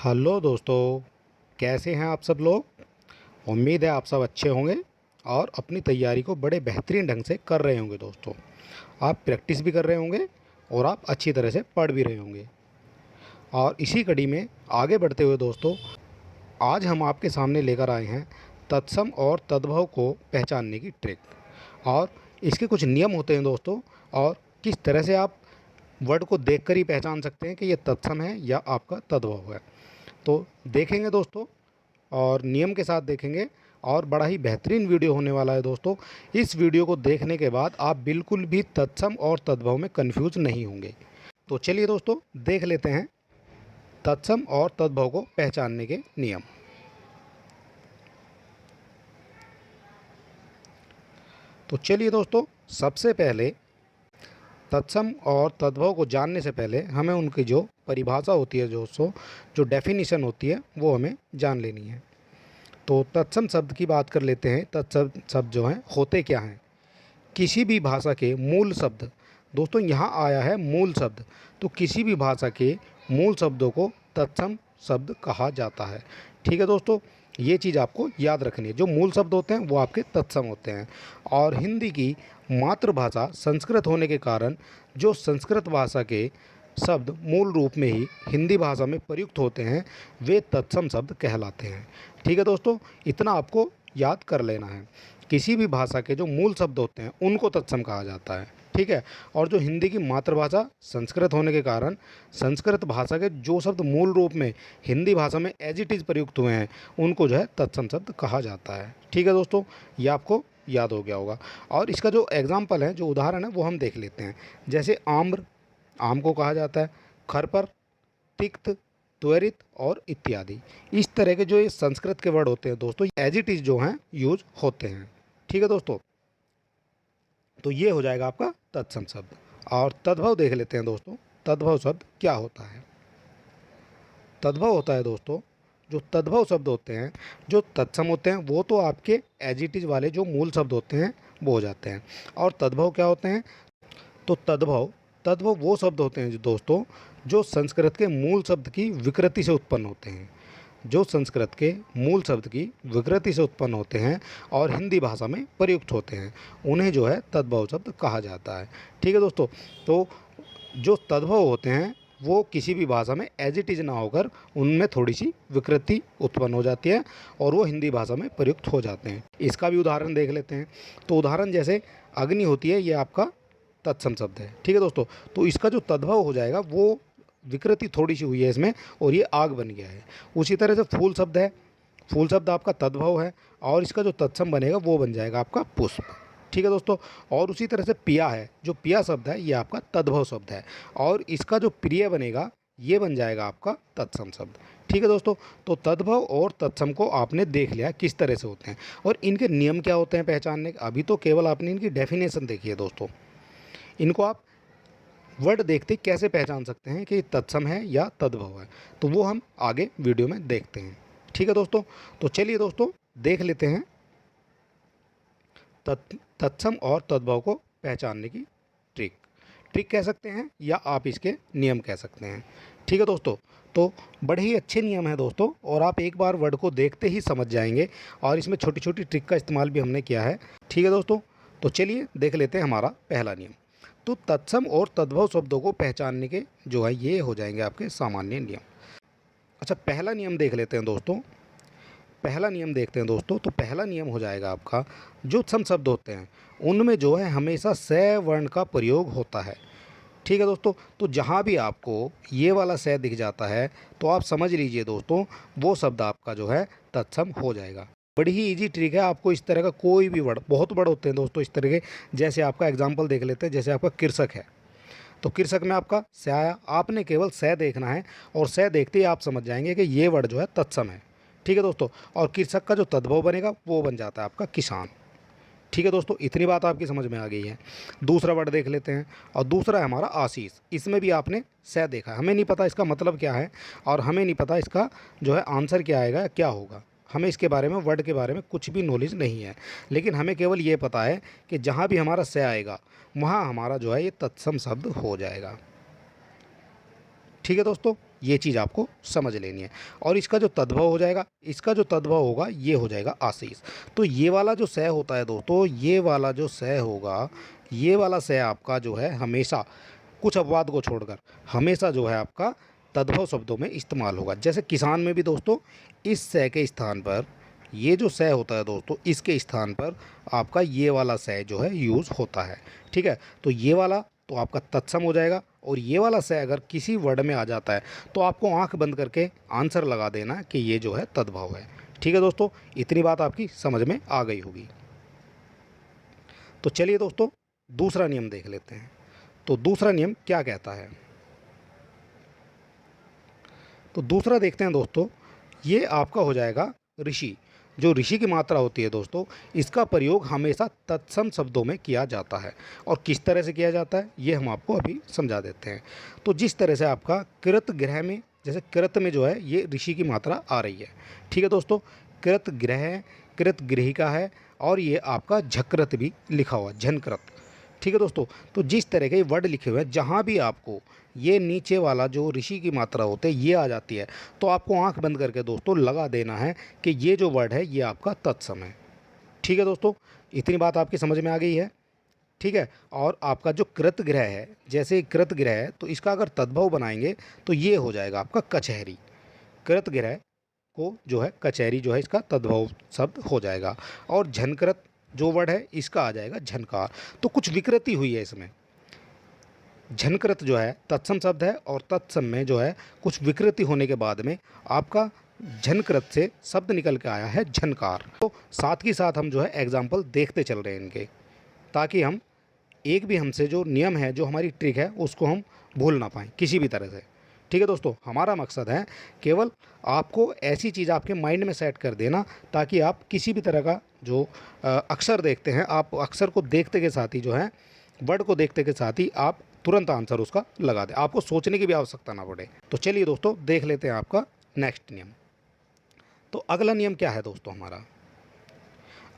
Hello दोस्तों, कैसे हैं आप सब लोग। उम्मीद है आप सब अच्छे होंगे और अपनी तैयारी को बड़े बेहतरीन ढंग से कर रहे होंगे। दोस्तों, आप प्रैक्टिस भी कर रहे होंगे और आप अच्छी तरह से पढ़ भी रहे होंगे। और इसी कड़ी में आगे बढ़ते हुए दोस्तों, आज हम आपके सामने लेकर आए हैं तत्सम और तद्भव को पहचानने की ट्रिक। और इसके कुछ नियम होते हैं दोस्तों, और किस तरह से आप वर्ड को देखकर ही पहचान सकते हैं कि ये तत्सम है या आपका तद्भव है। तो देखेंगे दोस्तों, और नियम के साथ देखेंगे, और बड़ा ही बेहतरीन वीडियो होने वाला है दोस्तों। इस वीडियो को देखने के बाद आप बिल्कुल भी तत्सम और तद्भव में कंफ्यूज नहीं होंगे। तो चलिए दोस्तों, देख लेते हैं तत्सम और तद्भव को पहचानने के नियम। तो चलिए दोस्तों, सबसे पहले तत्सम और तद्भव को जानने से पहले हमें उनकी जो परिभाषा होती है दोस्तों, जो डेफिनेशन होती है, वो हमें जान लेनी है। तो तत्सम शब्द की बात कर लेते हैं। तत्सम शब्द जो हैं होते क्या हैं। किसी भी भाषा के मूल शब्द, दोस्तों यहाँ आया है मूल शब्द, तो किसी भी भाषा के मूल शब्दों को तत्सम शब्द कहा जाता है। ठीक है दोस्तों, ये चीज़ आपको याद रखनी है। जो मूल शब्द होते हैं वो आपके तत्सम होते हैं। और हिंदी की मातृभाषा संस्कृत होने के कारण जो संस्कृत भाषा के शब्द मूल रूप में ही हिंदी भाषा में प्रयुक्त होते हैं, वे तत्सम शब्द कहलाते हैं। ठीक है दोस्तों, इतना आपको याद कर लेना है। किसी भी भाषा के जो मूल शब्द होते हैं उनको तत्सम कहा जाता है। ठीक है। और जो हिंदी की मातृभाषा संस्कृत होने के कारण संस्कृत भाषा के जो शब्द मूल रूप में हिंदी भाषा में एज इट इज़ प्रयुक्त हुए हैं, उनको जो है तत्सम शब्द कहा जाता है। ठीक है दोस्तों, ये आपको याद हो गया होगा। और इसका जो एग्जाम्पल है, जो उदाहरण है, वो हम देख लेते हैं। जैसे आम्र, आम को कहा जाता है। खरपर, तिक्त, त्वरित और इत्यादि। इस तरह के जो ये संस्कृत के वर्ड होते हैं दोस्तों, एज इट इज़ जो हैं यूज होते हैं। ठीक है दोस्तों, तो ये हो जाएगा आपका तत्सम शब्द। और तद्भव देख लेते हैं दोस्तों। तद्भव शब्द क्या होता है। तद्भव होता है दोस्तों, जो तद्भव शब्द होते हैं, जो तत्सम होते हैं वो तो आपके एज इट इज़ वाले जो मूल शब्द होते हैं वो हो जाते हैं। और तद्भव क्या होते हैं। तो तद्भव तद्भव वो शब्द होते हैं जो दोस्तों, जो संस्कृत के मूल शब्द की विकृति से उत्पन्न होते हैं। जो संस्कृत के मूल शब्द की विकृति से उत्पन्न होते हैं और हिंदी भाषा में प्रयुक्त होते हैं, उन्हें जो है तद्भव शब्द कहा जाता है। ठीक है दोस्तों, तो जो तद्भव होते हैं वो किसी भी भाषा में एज इट इज़ ना होकर उनमें थोड़ी सी विकृति उत्पन्न हो जाती है और वो हिंदी भाषा में प्रयुक्त हो जाते हैं। इसका भी उदाहरण देख लेते हैं। तो उदाहरण जैसे अग्नि होती है, ये आपका तत्सम शब्द है। ठीक है दोस्तों, तो इसका जो तद्भव हो जाएगा वो विकृति थोड़ी सी हुई है इसमें, और ये आग बन गया है। उसी तरह से फूल शब्द है, फूल शब्द आपका तद्भव है, और इसका जो तत्सम बनेगा वो बन जाएगा आपका पुष्प। ठीक है दोस्तों, और उसी तरह से पिया है, जो पिया शब्द है ये आपका तद्भव शब्द है, और इसका जो प्रिय बनेगा ये बन जाएगा आपका तत्सम शब्द। ठीक है दोस्तों, तो तद्भव और तत्सम को आपने देख लिया किस तरह से होते हैं और इनके नियम क्या होते हैं पहचानने के। अभी तो केवल आपने इनकी डेफिनेशन देखी है दोस्तों। इनको आप वर्ड देखते कैसे पहचान सकते हैं कि तत्सम है या तद्भव है, तो वो हम आगे वीडियो में देखते हैं। ठीक है दोस्तों, तो चलिए दोस्तों देख लेते हैं तत्सम और तद्भव को पहचानने की ट्रिक। ट्रिक कह सकते हैं या आप इसके नियम कह सकते हैं। ठीक है दोस्तों, तो बड़े ही अच्छे नियम हैं दोस्तों, और आप एक बार वर्ड को देखते ही समझ जाएंगे, और इसमें छोटी छोटी ट्रिक का इस्तेमाल भी हमने किया है। ठीक है दोस्तों, तो चलिए देख लेते हैं हमारा पहला नियम। तो तत्सम और तद्भव शब्दों को पहचानने के जो है ये हो जाएंगे आपके सामान्य नियम। अच्छा, पहला नियम देख लेते हैं दोस्तों। पहला नियम देखते हैं दोस्तों। तो पहला नियम हो जाएगा आपका, जो सम शब्द होते हैं उनमें जो है हमेशा स वर्ण का प्रयोग होता है। ठीक है दोस्तों, तो जहाँ भी आपको ये वाला स दिख जाता है तो आप समझ लीजिए दोस्तों, वो शब्द आपका जो है तत्सम हो जाएगा। बड़ी ही इजी ट्रिक है। आपको इस तरह का कोई भी वर्ड, बहुत वर्ड होते हैं दोस्तों इस तरह के, जैसे आपका एग्जाम्पल देख लेते हैं। जैसे आपका कृषक है, तो कृषक में आपका स आया, आपने केवल स देखना है और स देखते ही आप समझ जाएंगे कि ये वर्ड जो है तत्सम है। ठीक है दोस्तों, और कृषक का जो तद्भव बनेगा वो बन जाता है आपका किसान। ठीक है दोस्तों, इतनी बात आपकी समझ में आ गई है। दूसरा वर्ड देख लेते हैं, और दूसरा है हमारा आशीष। इसमें भी आपने स देखा है, हमें नहीं पता इसका मतलब क्या है, और हमें नहीं पता इसका जो है आंसर क्या आएगा, क्या होगा। हमें इसके बारे में, वर्ड के बारे में कुछ भी नॉलेज नहीं है, लेकिन हमें केवल ये पता है कि जहाँ भी हमारा स आएगा वहाँ हमारा जो है ये तत्सम शब्द हो जाएगा। ठीक है दोस्तों, ये चीज़ आपको समझ लेनी है। और इसका जो तद्भव हो जाएगा, इसका जो तद्भव होगा ये हो जाएगा आशीष। तो ये वाला जो स होता है दोस्तों, ये वाला जो स होगा, ये वाला स आपका जो है हमेशा कुछ अपवाद को छोड़कर हमेशा जो है आपका तद्भव शब्दों में इस्तेमाल होगा। जैसे किसान में भी दोस्तों इस स के स्थान पर ये जो स होता है दोस्तों, इसके स्थान पर आपका ये वाला स जो है यूज़ होता है। ठीक है, तो ये वाला तो आपका तत्सम हो जाएगा, और ये वाला स अगर किसी वर्ड में आ जाता है तो आपको आंख बंद करके आंसर लगा देना कि ये जो है तद्भव है। ठीक है दोस्तों, इतनी बात आपकी समझ में आ गई होगी। तो चलिए दोस्तों दूसरा नियम देख लेते हैं। तो दूसरा नियम क्या कहता है, तो दूसरा देखते हैं दोस्तों। ये आपका हो जाएगा ऋषि। जो ऋषि की मात्रा होती है दोस्तों, इसका प्रयोग हमेशा तत्सम शब्दों में किया जाता है। और किस तरह से किया जाता है ये हम आपको अभी समझा देते हैं। तो जिस तरह से आपका कृत ग्रह में, जैसे कृत में जो है ये ऋषि की मात्रा आ रही है। ठीक है दोस्तों, कृत ग्रह, कृत गृहिका है, और ये आपका झकृत भी लिखा हुआ है, झनकृत। ठीक है दोस्तों, तो जिस तरह के वर्ड लिखे हुए हैं जहाँ भी आपको ये नीचे वाला जो ऋषि की मात्रा होते हैं ये आ जाती है, तो आपको आंख बंद करके दोस्तों लगा देना है कि ये जो वर्ड है ये आपका तत्सम है। ठीक है दोस्तों, इतनी बात आपकी समझ में आ गई है। ठीक है, और आपका जो कृतगृह है, जैसे कृतगृह है तो इसका अगर तद्भव बनाएंगे तो ये हो जाएगा आपका कचहरी। कृतगृह को जो है कचहरी जो है इसका तद्भव शब्द हो जाएगा। और झनकृत जो वर्ड है इसका आ जाएगा झनकार। तो कुछ विकृति हुई है इसमें। झनकृत जो है तत्सम शब्द है, और तत्सम में जो है कुछ विकृति होने के बाद में आपका झनकृत से शब्द निकल के आया है झनकार। तो साथ ही साथ हम जो है एग्जाम्पल देखते चल रहे हैं इनके, ताकि हम एक भी हमसे जो नियम है, जो हमारी ट्रिक है, उसको हम भूल ना पाएँ किसी भी तरह से। ठीक है दोस्तों, हमारा मकसद है केवल आपको ऐसी चीज़ आपके माइंड में सेट कर देना, ताकि आप किसी भी तरह का जो अक्षर देखते हैं, आप अक्षर को देखते के साथ ही जो है, वर्ड को देखते के साथ ही आप तुरंत आंसर उसका लगा दें, आपको सोचने की भी आवश्यकता ना पड़े। तो चलिए दोस्तों देख लेते हैं आपका नेक्स्ट नियम। तो अगला नियम क्या है दोस्तों हमारा,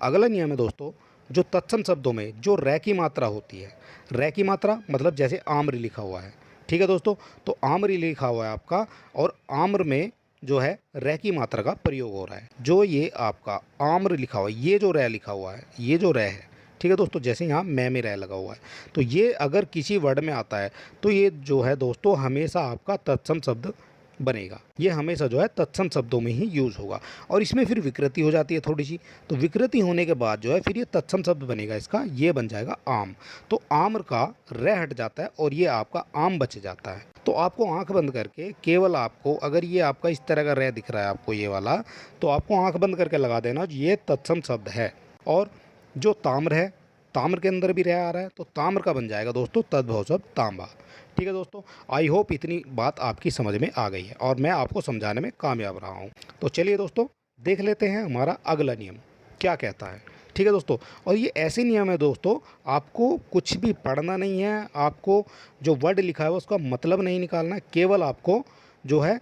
अगला नियम है दोस्तों जो तत्सम शब्दों में जो रै की मात्रा होती है। रै की मात्रा मतलब जैसे आम्र लिखा हुआ है। ठीक है दोस्तों, तो आम्र लिखा हुआ है आपका, और आम्र में जो है रै की मात्रा का प्रयोग हो रहा है। जो ये आपका आम्र लिखा हुआ है, ये जो रै लिखा हुआ है, ये जो रै है, ठीक है दोस्तों, जैसे यहाँ मैं में रै लगा हुआ है, तो ये अगर किसी वर्ड में आता है तो ये जो है दोस्तों हमेशा आपका तत्सम शब्द बनेगा। ये हमेशा जो है तत्सम शब्दों में ही यूज़ होगा। और इसमें फिर विकृति हो जाती है थोड़ी सी, तो विकृति होने के बाद जो है फिर ये तत्सम शब्द बनेगा इसका, ये बन जाएगा आम। तो आम्र का रै हट जाता है और ये आपका आम बच जाता है। तो आपको आंख बंद करके केवल आपको, अगर ये आपका इस तरह का रै दिख रहा है आपको ये वाला, तो आपको आंख बंद करके लगा देना ये तत्सम शब्द है। और जो ताम्र है, ताम्र के अंदर भी रै आ रहा है, तो ताम्र का बन जाएगा दोस्तों तद्भव शब्द तांबा। ठीक है दोस्तों, आई होप इतनी बात आपकी समझ में आ गई है और मैं आपको समझाने में कामयाब रहा हूँ। तो चलिए दोस्तों देख लेते हैं हमारा अगला नियम क्या कहता है। ठीक है दोस्तों, और ये ऐसे नियम है दोस्तों, आपको कुछ भी पढ़ना नहीं है, आपको जो वर्ड लिखा है उसका मतलब नहीं निकालना है, केवल आपको जो है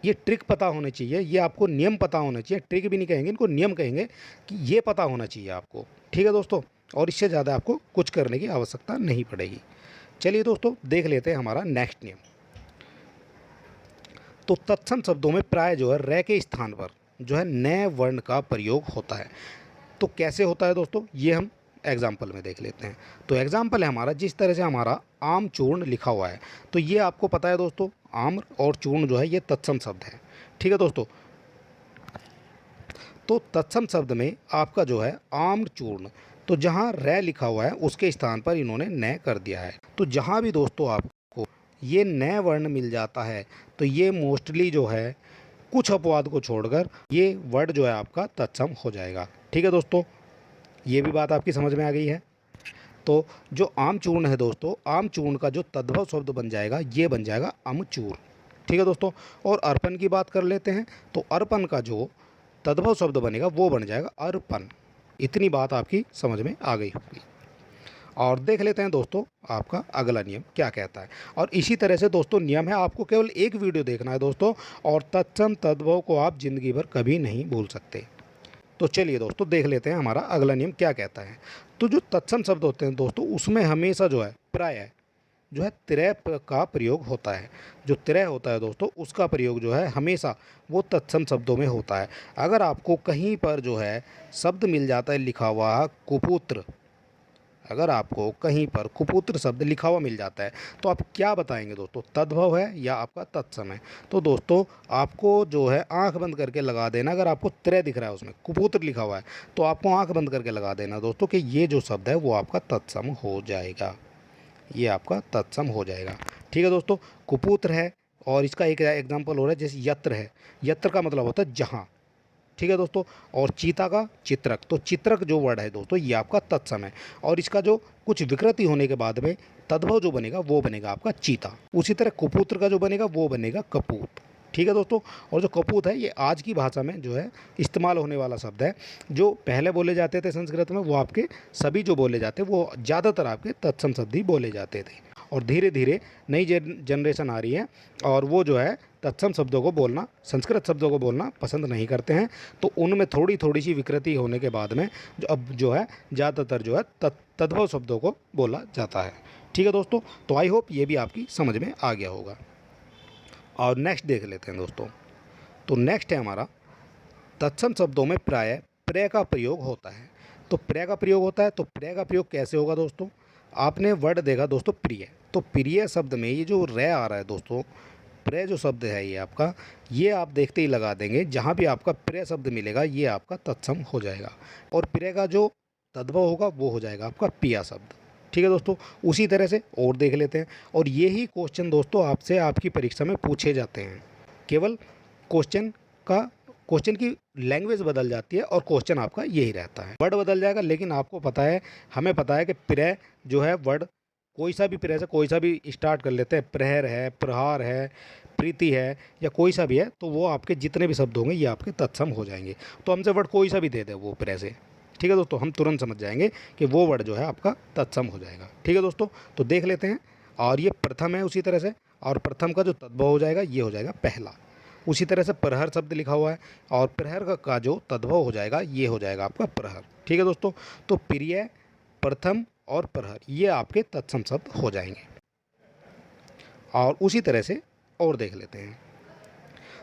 ये ट्रिक पता होनी चाहिए, ये आपको नियम पता होना चाहिए। ट्रिक भी नहीं कहेंगे इनको, नियम कहेंगे, कि ये पता होना चाहिए आपको। ठीक है दोस्तों, और इससे ज़्यादा आपको कुछ करने की आवश्यकता नहीं पड़ेगी। चलिए दोस्तों देख लेते हैं हमारा नेक्स्ट नियम। तो तत्सम शब्दों में प्राय जो है रै के स्थान पर जो है नए वर्ण का प्रयोग होता है। तो कैसे होता है दोस्तों, ये हम एग्जाम्पल में देख लेते हैं। तो एग्जाम्पल है हमारा, जिस तरह से हमारा आम चूर्ण लिखा हुआ है, तो ये आपको पता है दोस्तों, आम्र और चूर्ण जो है ये तत्सम शब्द है। ठीक है दोस्तों, तो तत्सम शब्द में आपका जो है आम्र चूर्ण, तो जहाँ रै लिखा हुआ है उसके स्थान पर इन्होंने नए कर दिया है। तो जहाँ भी दोस्तों आपको ये नए वर्ण मिल जाता है, तो ये मोस्टली जो है कुछ अपवाद को छोड़कर ये वर्ड जो है आपका तत्सम हो जाएगा। ठीक है दोस्तों, ये भी बात आपकी समझ में आ गई है। तो जो आम चूर्ण है दोस्तों, आम चूर्ण का जो तद्भव शब्द बन जाएगा ये बन जाएगा अमचूर। ठीक है दोस्तों, और अर्पण की बात कर लेते हैं, तो अर्पण का जो तद्भव शब्द बनेगा वो बन जाएगा अर्पण। इतनी बात आपकी समझ में आ गई होगी। और देख लेते हैं दोस्तों आपका अगला नियम क्या कहता है। और इसी तरह से दोस्तों नियम है, आपको केवल एक वीडियो देखना है दोस्तों, और तत्सम तद्भव को आप जिंदगी भर कभी नहीं भूल सकते। तो चलिए दोस्तों देख लेते हैं हमारा अगला नियम क्या कहता है। तो जो तत्सम शब्द होते हैं दोस्तों, उसमें हमेशा जो है प्राय जो है तिरय का प्रयोग होता है। जो तिरय होता है दोस्तों, उसका प्रयोग जो है हमेशा वो तत्सम शब्दों में होता है। अगर आपको कहीं पर जो है शब्द मिल जाता है लिखा हुआ कुपुत्र, अगर आपको कहीं पर कुपुत्र शब्द लिखा हुआ मिल जाता है तो आप क्या बताएंगे दोस्तों, तद्भव है या आपका तत्सम है? तो दोस्तों आपको जो है आंख बंद करके लगा देना। अगर आपको त्रय दिख रहा है उसमें कुपुत्र लिखा हुआ है तो आपको आंख बंद करके लगा देना दोस्तों कि ये जो शब्द है वो आपका तत्सम हो जाएगा, ये आपका तत्सम हो जाएगा। ठीक है दोस्तों, कुपुत्र है और इसका एक एग्जाम्पल हो रहा है जैसे यत्र है। यत्र का मतलब होता है जहाँ। ठीक है दोस्तों, और चीता का चित्रक, तो चित्रक जो वर्ड है दोस्तों ये आपका तत्सम है और इसका जो कुछ विकृति होने के बाद में तद्भव जो बनेगा वो बनेगा आपका चीता। उसी तरह कुपुत्र का जो बनेगा वो बनेगा कपूत। ठीक है दोस्तों, और जो कपूत है ये आज की भाषा में जो है इस्तेमाल होने वाला शब्द है। जो पहले बोले जाते थे संस्कृत में वो आपके सभी जो बोले जाते वो ज़्यादातर आपके तत्सम शब्द ही बोले जाते थे। और धीरे धीरे नई जनरेशन आ रही है और वो जो है तत्सम शब्दों को बोलना, संस्कृत शब्दों को बोलना पसंद नहीं करते हैं। तो उनमें थोड़ी थोड़ी सी विकृति होने के बाद में जो अब जो है ज़्यादातर जो है तद्भव शब्दों को बोला जाता है। ठीक है दोस्तों, तो आई होप ये भी आपकी समझ में आ गया होगा। और नेक्स्ट देख लेते हैं दोस्तों। तो नेक्स्ट है हमारा तत्सम शब्दों में प्रायः प्रय का प्रयोग होता है। तो प्रय का प्रयोग होता है, तो प्रय का प्रयोग कैसे होगा दोस्तों? आपने वर्ड देखा दोस्तों प्रिय, तो प्रिय शब्द में ये जो रे आ रहा है दोस्तों, प्रय जो शब्द है ये आपका, ये आप देखते ही लगा देंगे। जहाँ भी आपका प्रय शब्द मिलेगा ये आपका तत्सम हो जाएगा और प्रय का जो तद्भव होगा वो हो जाएगा आपका पिया शब्द। ठीक है दोस्तों, उसी तरह से और देख लेते हैं। और यही क्वेश्चन दोस्तों आपसे आपकी परीक्षा में पूछे जाते हैं। केवल क्वेश्चन की लैंग्वेज बदल जाती है और क्वेश्चन आपका यही रहता है। वर्ड बदल जाएगा लेकिन आपको पता है, हमें पता है कि प्रय जो है वर्ड कोई सा भी प्रय से कोई सा भी स्टार्ट कर लेते हैं। प्रहर है, प्रहार है, प्रीति है या कोई सा भी है, तो वो आपके जितने भी शब्द होंगे ये आपके तत्सम हो जाएंगे। तो हमसे वर्ड कोई सा भी दे दे वो प्रय से, ठीक है दोस्तों, हम तुरंत समझ जाएंगे कि वो वर्ड जो है आपका तत्सम हो जाएगा। ठीक है दोस्तों, तो देख लेते हैं। और ये प्रथम है उसी तरह से, और प्रथम का जो तद्भव हो जाएगा ये हो जाएगा पहला। उसी तरह से प्रहर शब्द लिखा हुआ है और प्रहर का जो तद्भव हो जाएगा ये हो जाएगा आपका प्रहर। ठीक है दोस्तों, तो प्रिय, प्रथम और प्रहर ये आपके तत्सम शब्द हो जाएंगे। और उसी तरह से और देख लेते हैं।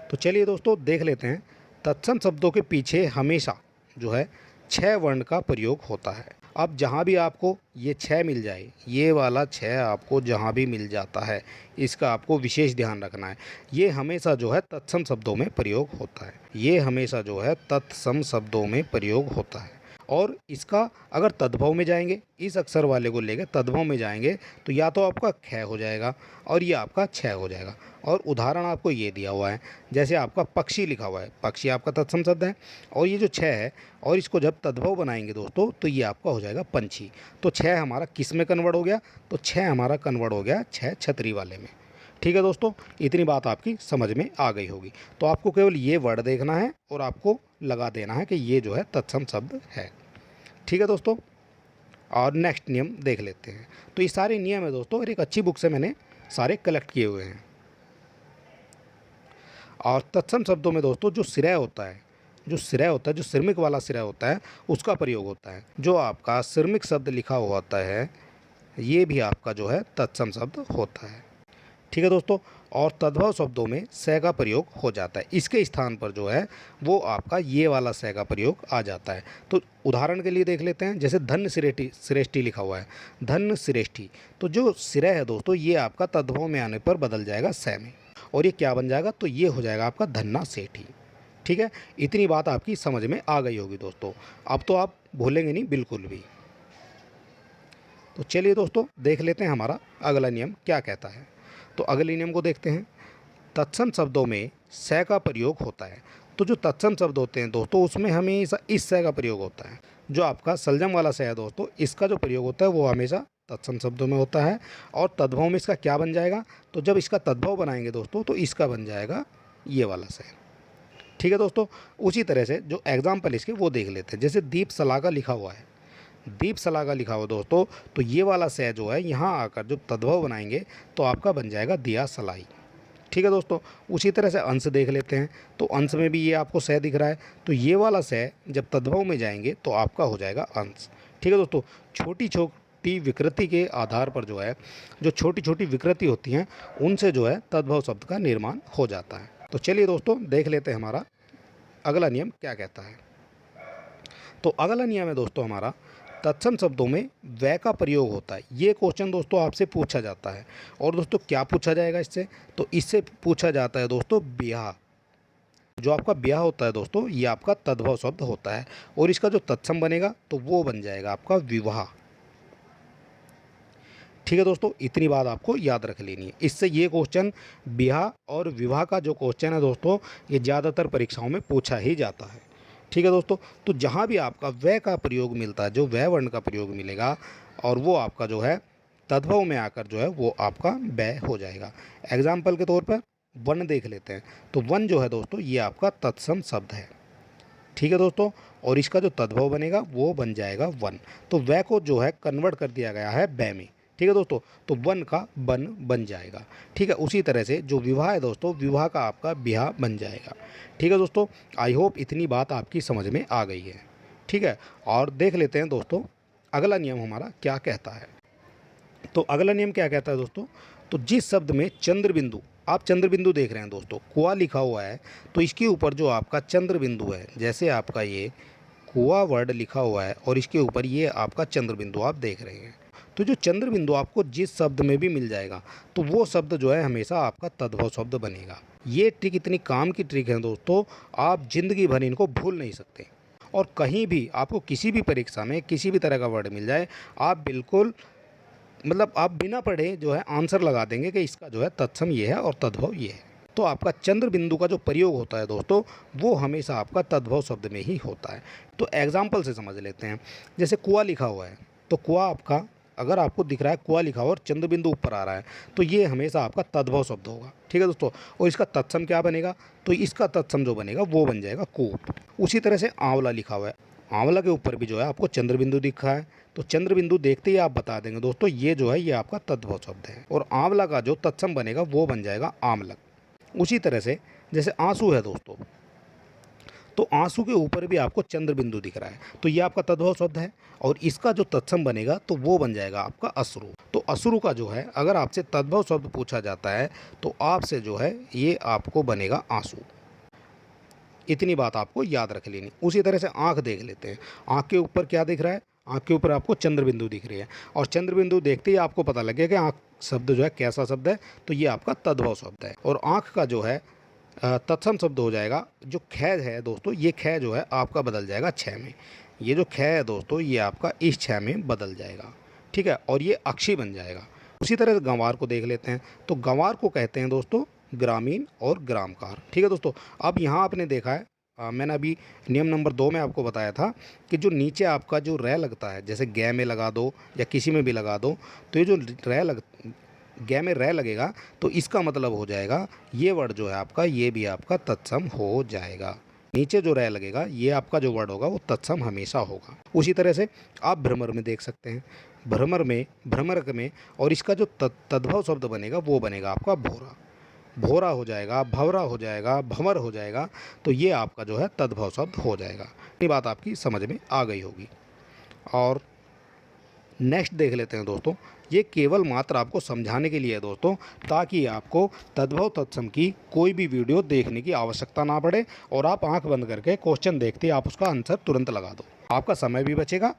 तो चलिए दोस्तों देख लेते हैं। तत्सम शब्दों के पीछे हमेशा जो है 6 वर्ण का प्रयोग होता है। अब जहाँ भी आपको ये 6 मिल जाए, ये वाला 6 आपको जहाँ भी मिल जाता है, इसका आपको विशेष ध्यान रखना है। ये हमेशा जो है तत्सम शब्दों में प्रयोग होता है, ये हमेशा जो है तत्सम शब्दों में प्रयोग होता है। और इसका अगर तद्भव में जाएंगे, इस अक्षर वाले को लेकर तद्भव में जाएंगे तो या तो आपका ख हो जाएगा और ये आपका छ हो जाएगा। और उदाहरण आपको ये दिया हुआ है, जैसे आपका पक्षी लिखा हुआ है, पक्षी आपका तत्सम शब्द है और ये जो छ है और इसको जब तद्भव बनाएंगे दोस्तों तो ये आपका हो जाएगा पंछी। तो छ हमारा किस में कन्वर्ट हो गया? तो छ हमारा कन्वर्ट हो गया छ छतरी वाले में। ठीक है दोस्तों, इतनी बात आपकी समझ में आ गई होगी। तो आपको केवल ये वर्ड देखना है और आपको लगा देना है कि ये जो है तत्सम शब्द है। ठीक है दोस्तों, और नेक्स्ट नियम देख लेते हैं। तो ये सारे नियम है दोस्तों और एक अच्छी बुक से मैंने सारे कलेक्ट किए हुए हैं। और तत्सम शब्दों में दोस्तों जो सिरय होता है, जो श्रमिक वाला सिरय होता है उसका प्रयोग होता है। जो आपका श्रमिक शब्द लिखा हुआ होता है ये भी आपका जो है तत्सम शब्द होता है। ठीक है दोस्तों, और तद्भव शब्दों में स का प्रयोग हो जाता है। इसके स्थान पर जो है वो आपका ये वाला स का प्रयोग आ जाता है। तो उदाहरण के लिए देख लेते हैं, जैसे धन्य श्रेष्ठी लिखा हुआ है, धन्य श्रेष्ठी, तो जो सिरय है दोस्तों ये आपका तद्भव में आने पर बदल जाएगा स में और ये क्या बन जाएगा? तो ये हो जाएगा आपका धन्ना सेठी। ठीक है, इतनी बात आपकी समझ में आ गई होगी दोस्तों। अब तो आप भूलेंगे नहीं बिल्कुल भी। तो चलिए दोस्तों देख लेते हैं हमारा अगला नियम क्या कहता है। तो अगले नियम को देखते हैं। तत्सम शब्दों में स का प्रयोग होता है। तो जो तत्सम शब्द होते हैं दोस्तों उसमें हमेशा इस स का प्रयोग होता है। जो आपका सलजम वाला स है दोस्तों, इसका जो प्रयोग होता है वो हमेशा तत्सम शब्दों में होता है। और तद्भव में इसका क्या बन जाएगा? तो जब इसका तद्भव बनाएंगे दोस्तों तो इसका बन जाएगा ये वाला स। ठीक है दोस्तों, उसी तरह से जो एग्जाम्पल इसके वो देख लेते हैं। जैसे दीप सलागा लिखा हुआ है, दीप सलागा लिखा हुआ दोस्तों, तो ये वाला स जो है यहाँ आकर जब तद्भव बनाएंगे तो आपका बन जाएगा दिया सलाई। ठीक है दोस्तों, उसी तरह से अंश देख लेते हैं। तो अंश में भी ये आपको स दिख रहा है, तो ये वाला स जब तद्भव में जाएंगे तो आपका हो जाएगा अंश। ठीक है दोस्तों, छोटी विकृति के आधार पर जो है, जो छोटी छोटी विकृति होती हैं उनसे जो है तद्भव शब्द का निर्माण हो जाता है। तो चलिए दोस्तों देख लेते हैं हमारा अगला नियम क्या कहता है। तो अगला नियम है दोस्तों हमारा, तत्सम शब्दों में व का प्रयोग होता है। ये क्वेश्चन दोस्तों आपसे पूछा जाता है। और दोस्तों क्या पूछा जाएगा इससे, तो इससे पूछा जाता है दोस्तों ब्याह। जो आपका ब्याह होता है दोस्तों, ये आपका तद्भव शब्द होता है और इसका जो तत्सम बनेगा तो वो बन जाएगा आपका विवाह। ठीक है दोस्तों, इतनी बात आपको याद रख लेनी है। इससे ये क्वेश्चन ब्याह और विवाह का जो क्वेश्चन है दोस्तों, ये ज़्यादातर परीक्षाओं में पूछा ही जाता है। ठीक है दोस्तों, तो जहाँ भी आपका व का प्रयोग मिलता है, जो व वर्ण का प्रयोग मिलेगा और वो आपका जो है तद्भव में आकर जो है वो आपका व हो जाएगा। एग्जाम्पल के तौर पर वन देख लेते हैं। तो वन जो है दोस्तों, ये आपका तत्सम शब्द है। ठीक है दोस्तों, और इसका जो तद्भव बनेगा वो बन जाएगा वन। तो व को जो है कन्वर्ट कर दिया गया है ब में। ठीक है दोस्तों, तो वन का बन बन जाएगा। ठीक है, उसी तरह से जो विवाह है दोस्तों, विवाह का आपका ब्याह बन जाएगा। ठीक है दोस्तों, आई होप इतनी बात आपकी समझ में आ गई है। ठीक है, और देख लेते हैं दोस्तों अगला नियम हमारा क्या कहता है। तो अगला नियम क्या कहता है दोस्तों, तो जिस शब्द में चंद्र बिंदु, आप चंद्र बिंदु देख रहे हैं दोस्तों, कुआ लिखा हुआ है, तो इसके ऊपर जो आपका चंद्र बिंदु है, जैसे आपका ये कुआ वर्ड लिखा हुआ है और इसके ऊपर ये आपका चंद्र बिंदु आप देख रहे हैं, तो जो चंद्र बिंदु आपको जिस शब्द में भी मिल जाएगा तो वो शब्द जो है हमेशा आपका तद्भव शब्द बनेगा। ये ट्रिक इतनी काम की ट्रिक है दोस्तों, आप जिंदगी भर इनको भूल नहीं सकते। और कहीं भी आपको किसी भी परीक्षा में किसी भी तरह का वर्ड मिल जाए, आप बिल्कुल मतलब आप बिना पढ़े जो है आंसर लगा देंगे कि इसका जो है तत्सम ये है और तद्भव ये है। तो आपका चंद्र बिंदु का जो प्रयोग होता है दोस्तों, वो हमेशा आपका तद्भव शब्द में ही होता है। तो एग्जाम्पल से समझ लेते हैं। जैसे कुआ लिखा हुआ है, तो कुआ आपका अगर आपको दिख रहा है कुआ लिखा हुआ और चंद्र बिंदु ऊपर आ रहा है, तो ये हमेशा आपका तद्भव शब्द होगा। ठीक है दोस्तों, और इसका तत्सम क्या बनेगा, तो इसका तत्सम जो बनेगा वो बन जाएगा कूप। उसी तरह से आंवला लिखा हुआ है, आंवला के ऊपर भी जो है आपको चंद्र बिंदु दिखा है, तो चंद्र बिंदु देखते ही आप बता देंगे दोस्तों ये जो है ये आपका तद्भव शब्द है। और आंवला का जो तत्सम बनेगा वो बन जाएगा आमलक। उसी तरह से जैसे आंसू है दोस्तों, तो आंसू के ऊपर भी आपको चंद्र बिंदु दिख रहा है, तो ये आपका तद्भव शब्द है और इसका जो तत्सम बनेगा तो वो बन जाएगा आपका अश्रु। तो अश्रु का जो है अगर आपसे तद्भव शब्द पूछा जाता है तो आपसे जो है ये आपको बनेगा आंसू। इतनी बात आपको याद रख लेनी। उसी तरह से आंख देख लेते हैं। आंख के ऊपर क्या दिख रहा है, आंख के ऊपर आपको चंद्र बिंदु दिख रही है और चंद्र बिंदु देखते ही आपको पता लगे कि आंख शब्द जो है कैसा शब्द है, तो ये आपका तद्भव शब्द है। और आंख का जो है तत्सम शब्द हो जाएगा, जो ख है दोस्तों, ये ख जो है आपका बदल जाएगा छ में। ये जो ख है दोस्तों, ये आपका इस छ में बदल जाएगा। ठीक है, और ये अक्षी बन जाएगा। उसी तरह से गंवार को देख लेते हैं। तो गंवार को कहते हैं दोस्तों ग्रामीण और ग्रामकार। ठीक है दोस्तों, अब यहाँ आपने देखा है मैंने अभी नियम नंबर 2 में आपको बताया था कि जो नीचे आपका जो रै लगता है, जैसे ग में लगा दो या किसी में भी लगा दो, तो ये जो ग में रै लगेगा तो इसका मतलब हो जाएगा ये वर्ड जो है आपका, ये भी आपका तत्सम हो जाएगा। नीचे जो रै लगेगा ये आपका जो वर्ड होगा वो तत्सम हमेशा होगा। उसी तरह से आप भ्रमर में देख सकते हैं, भ्रमरक में और इसका जो तद्भव शब्द बनेगा वो बनेगा आपका भोरा। भोरा हो जाएगा, भवरा हो जाएगा, भंवर हो जाएगा, तो ये आपका जो है तद्भव शब्द हो जाएगा। ये बात आपकी समझ में आ गई होगी। और नेक्स्ट देख लेते हैं दोस्तों। ये केवल मात्र आपको समझाने के लिए है दोस्तों, ताकि आपको तद्भव तत्सम की कोई भी वीडियो देखने की आवश्यकता ना पड़े और आप आंख बंद करके क्वेश्चन देखते ही आप उसका आंसर तुरंत लगा दो, आपका समय भी बचेगा।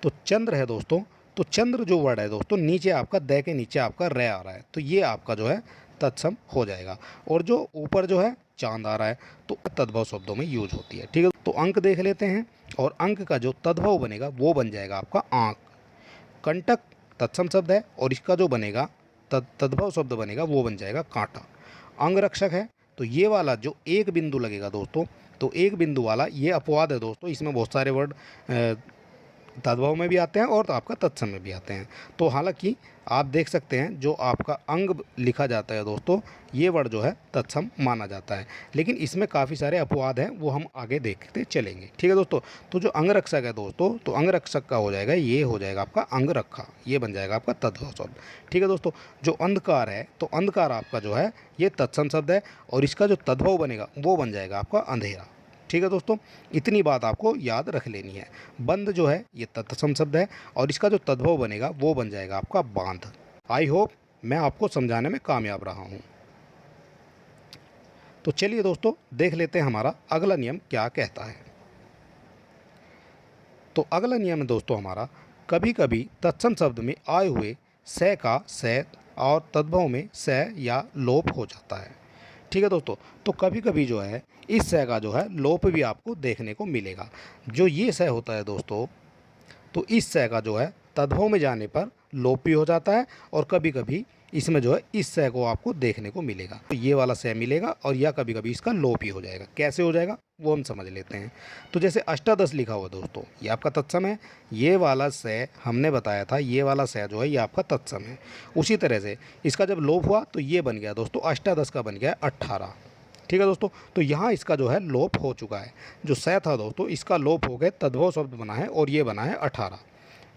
तो चंद्र है दोस्तों, तो चंद्र जो वर्ड है दोस्तों, नीचे आपका द के नीचे आपका रै आ रहा है, तो ये आपका जो है तत्सम हो जाएगा। और जो ऊपर जो है चांद आ रहा है तो तद्भव शब्दों में यूज होती है। ठीक है, तो अंक देख लेते हैं और अंक का जो तद्भव बनेगा वो बन जाएगा आपका आंख। कंटक तत्सम शब्द है और इसका जो बनेगा तद्भव शब्द बनेगा वो बन जाएगा कांटा। अंगरक्षक है, तो ये वाला जो एक बिंदु लगेगा दोस्तों, तो एक बिंदु वाला ये अपवाद है दोस्तों, इसमें बहुत सारे वर्ड तद्भव में भी आते हैं और तो आपका तत्सम में भी आते हैं। तो हालांकि आप देख सकते हैं जो आपका अंग लिखा जाता है दोस्तों, ये वर्ड जो है तत्सम माना जाता है, लेकिन इसमें काफ़ी सारे अपवाद हैं, वो हम आगे देखते चलेंगे। ठीक है दोस्तों, तो जो अंगरक्षक है दोस्तों, तो अंगरक्षक का हो जाएगा, ये हो जाएगा आपका अंगरखा, ये बन जाएगा आपका तद्भव शब्द। ठीक है दोस्तों, जो अंधकार है, तो अंधकार आपका जो है ये तत्सम शब्द है और इसका जो तद्भव बनेगा वो बन जाएगा आपका अंधेरा। ठीक है दोस्तों, इतनी बात आपको याद रख लेनी है। बंध जो है ये तत्सम शब्द है और इसका जो तद्भव बनेगा वो बन जाएगा आपका बांध। आई होप मैं आपको समझाने में कामयाब रहा हूँ। तो चलिए दोस्तों देख लेते हैं हमारा अगला नियम क्या कहता है। तो अगला नियम है दोस्तों हमारा, कभी कभी तत्सम शब्द में आए हुए से का से और तद्भव में से या लोप हो जाता है। ठीक है दोस्तों, तो कभी कभी जो है इस से का जो है लोप भी आपको देखने को मिलेगा। जो ये से होता है दोस्तों, तो इस से का जो है तद्भव में जाने पर लोप भी हो जाता है और कभी कभी इसमें जो है इस से को आपको देखने को मिलेगा। तो ये वाला से मिलेगा और या कभी कभी इसका लोप ही हो जाएगा। कैसे हो जाएगा वो हम समझ लेते हैं। तो जैसे अष्टादश लिखा हुआ दोस्तों, ये आपका तत्सम है। ये वाला से हमने बताया था, ये वाला से जो है ये आपका तत्सम है। उसी तरह से इसका जब लोप हुआ तो ये बन गया दोस्तों अष्टादश का बन गया 18। ठीक है दोस्तों, तो यहाँ इसका जो है लोप हो चुका है। जो से था दोस्तों इसका लोप हो गया, तद्भव शब्द बना है और ये बना है 18।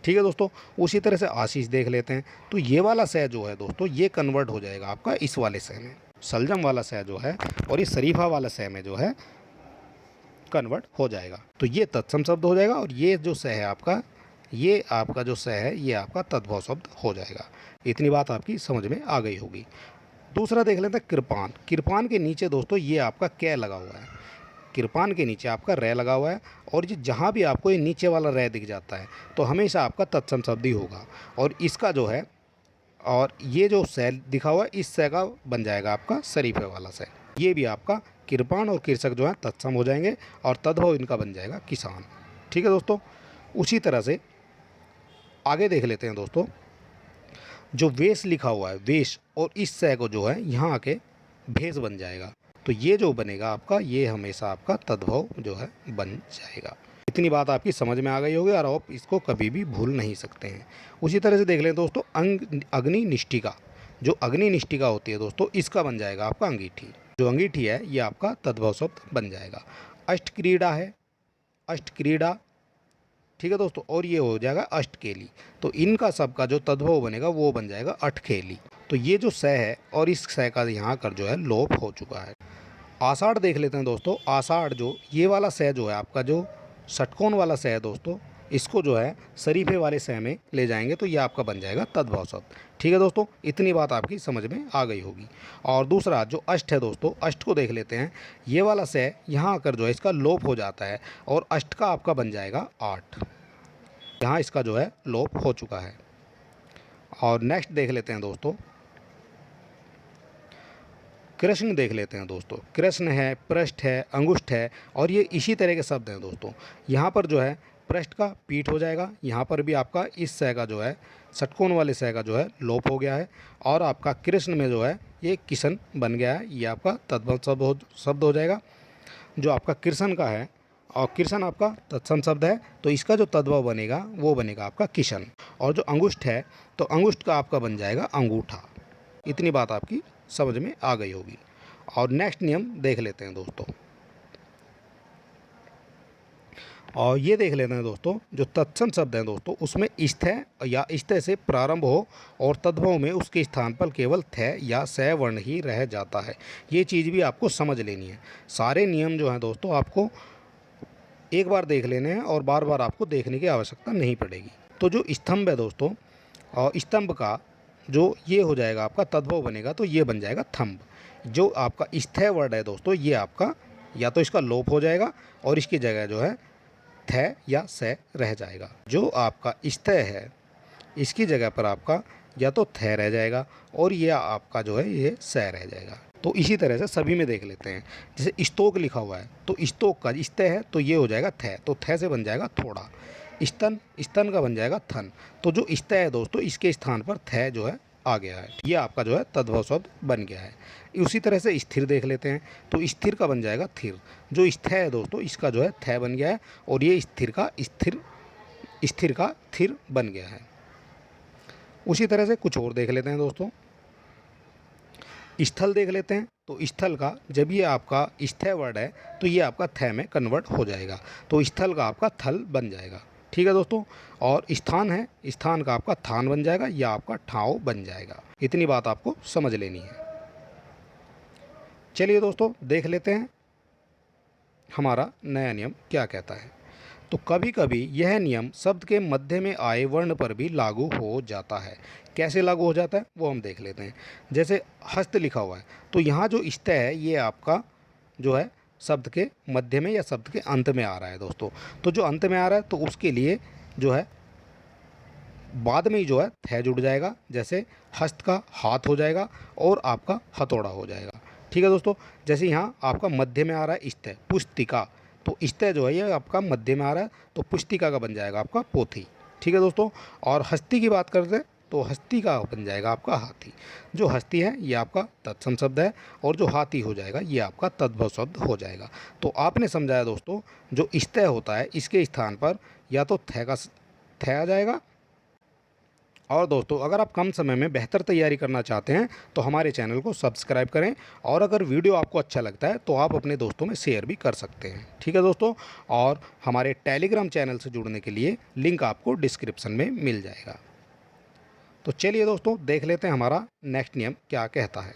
ठीक है दोस्तों, उसी तरह से आशीष देख लेते हैं। तो ये वाला से जो है दोस्तों ये कन्वर्ट हो जाएगा आपका इस वाले से में, सलजम वाला से जो है, और ये शरीफा वाला से में जो है कन्वर्ट हो जाएगा। तो ये तत्सम शब्द हो जाएगा और ये जो से है आपका, ये आपका जो से है ये आपका तद्भव शब्द हो जाएगा। इतनी बात आपकी समझ में आ गई होगी। दूसरा देख लेते हैं कृपान। कृपान के नीचे दोस्तों ये आपका कै लगा हुआ है, कृपान के नीचे आपका रै लगा हुआ है और ये जहाँ भी आपको ये नीचे वाला रै दिख जाता है तो हमेशा आपका तत्सम शब्द ही होगा। और इसका जो है, और ये जो से दिखा हुआ है इस से का बन जाएगा आपका शरीफे वाला से। ये भी आपका कृपान और कृषक जो है तत्सम हो जाएंगे और तद्भव इनका बन जाएगा किसान। ठीक है दोस्तों, उसी तरह से आगे देख लेते हैं दोस्तों। जो वेश लिखा हुआ है, वेश, और इस से को जो है यहाँ आके भेष बन जाएगा। तो ये जो बनेगा आपका ये हमेशा आपका तद्भव जो है बन जाएगा। इतनी बात आपकी समझ में आ गई होगी और आप इसको कभी भी भूल नहीं सकते हैं। उसी तरह से देख लें दोस्तों अग्नि निष्ठिका। जो अग्नि निष्ठिका होती है दोस्तों इसका बन जाएगा आपका अंगीठी। जो अंगीठी है ये आपका तद्भव शब्द बन जाएगा। अष्ट क्रीड़ा है, अष्ट क्रीड़ा। ठीक है दोस्तों, और ये हो जाएगा अष्टकेली। तो इनका सबका जो तद्भव बनेगा वो बन जाएगा अठखेली। तो ये जो से है और इस से का यहाँ कर जो है लोप हो चुका है। आषाढ़ देख लेते हैं दोस्तों। आषाढ़ जो ये वाला से जो है आपका जो षटकोण वाला से है दोस्तों, इसको जो है शरीफे वाले से में ले जाएंगे तो ये आपका बन जाएगा तद्भव शब्द। ठीक है दोस्तों, इतनी बात आपकी समझ में आ गई होगी। और दूसरा जो अष्ट है दोस्तों, अष्ट को देख लेते हैं। ये वाला से यहाँ आकर जो है इसका लोप हो जाता है और अष्ट का आपका बन जाएगा 8। यहाँ इसका जो है लोप हो चुका है। और नेक्स्ट देख लेते हैं दोस्तों, कृष्ण देख लेते हैं दोस्तों। कृष्ण है, पृष्ठ है, अंगुष्ठ है, और ये इसी तरह के शब्द हैं दोस्तों। यहाँ पर जो है पृष्ठ का पीठ हो जाएगा। यहाँ पर भी आपका इस से का जो है षटकोण वाले से का जो है लोप हो गया है और आपका कृष्ण में जो है ये किशन बन गया है। ये आपका तद्भव शब्द हो जाएगा जो आपका कृष्ण का है। और कृष्ण आपका तत्सम शब्द है तो इसका जो तद्भव बनेगा वो बनेगा आपका किशन। और जो अंगुष्ठ है तो अंगुष्ठ का आपका बन जाएगा अंगूठा। इतनी बात आपकी समझ में आ गई होगी। और नेक्स्ट नियम देख लेते हैं दोस्तों। और ये देख लेते हैं दोस्तों, जो तत्सम शब्द हैं दोस्तों उसमें स्थ या स्थ से प्रारंभ हो और तद्भव में उसके स्थान पर केवल थ या स वर्ण ही रह जाता है। ये चीज़ भी आपको समझ लेनी है। सारे नियम जो हैं दोस्तों आपको एक बार देख लेने हैं और बार बार आपको देखने की आवश्यकता नहीं पड़ेगी। तो जो स्तंभ है दोस्तों, और स्तंभ का जो ये हो जाएगा आपका तद्भव बनेगा तो ये बन जाएगा थंब। जो आपका स्थ वर्ड है दोस्तों ये आपका या तो इसका लोप हो जाएगा और इसकी जगह जो है थ या से रह जाएगा। जो आपका स्थ है इसकी जगह पर आपका या तो थ रह जाएगा और ये आपका जो है ये से रह जाएगा। तो इसी तरह से सभी में देख लेते हैं। जैसे स्तोक लिखा हुआ है तो स्तोक का स्थ है तो ये हो जाएगा थ, तो थ से बन जाएगा थोड़ा। स्तन, स्तन का बन जाएगा थन। तो जो स्त है दोस्तों इसके स्थान पर थ जो है आ गया है। ये आपका जो है तद्भव शब्द बन गया है। उसी तरह से स्थिर देख लेते हैं तो स्थिर का बन जाएगा थिर। जो स्थ है दोस्तों इसका जो है थ बन गया है और ये स्थिर का थिर बन गया है। उसी तरह से कुछ और देख लेते हैं दोस्तों। स्थल देख लेते हैं तो स्थल का जब ये आपका स्थ वर्ड है तो ये आपका थ में कन्वर्ट हो जाएगा तो स्थल का आपका थल बन जाएगा। ठीक है दोस्तों। और स्थान है, स्थान का आपका थान बन जाएगा या आपका ठाव बन जाएगा। इतनी बात आपको समझ लेनी है। चलिए दोस्तों देख लेते हैं हमारा नया नियम क्या कहता है। तो कभी कभी यह नियम शब्द के मध्य में आए वर्ण पर भी लागू हो जाता है। कैसे लागू हो जाता है वो हम देख लेते हैं। जैसे हस्त लिखा हुआ है, तो यहाँ जो स्थ है ये आपका जो है शब्द के मध्य में या शब्द के अंत में आ रहा है दोस्तों। तो जो अंत में आ रहा है तो उसके लिए जो है बाद में ही जो है थ जुड़ जाएगा। जैसे हस्त का हाथ हो जाएगा और आपका हथौड़ा हो जाएगा। ठीक है दोस्तों। जैसे यहाँ आपका मध्य में आ रहा है स्थ पुस्तिका, तो स्थ जो है ये आपका मध्य में आ रहा है, तो पुस्तिका का बन जाएगा आपका पोथी। ठीक है दोस्तों। और हस्ती की बात करते हैं तो हस्ती का बन जाएगा आपका हाथी। जो हस्ती है ये आपका तत्सम शब्द है और जो हाथी हो जाएगा ये आपका तद्भव शब्द हो जाएगा। तो आपने समझाया दोस्तों, जो स्थ होता है इसके स्थान पर या तो थ आ जाएगा। और दोस्तों अगर आप कम समय में बेहतर तैयारी करना चाहते हैं तो हमारे चैनल को सब्सक्राइब करें, और अगर वीडियो आपको अच्छा लगता है तो आप अपने दोस्तों में शेयर भी कर सकते हैं। ठीक है दोस्तों। और हमारे टेलीग्राम चैनल से जुड़ने के लिए लिंक आपको डिस्क्रिप्शन में मिल जाएगा। तो चलिए दोस्तों देख लेते हैं हमारा नेक्स्ट नियम क्या कहता है।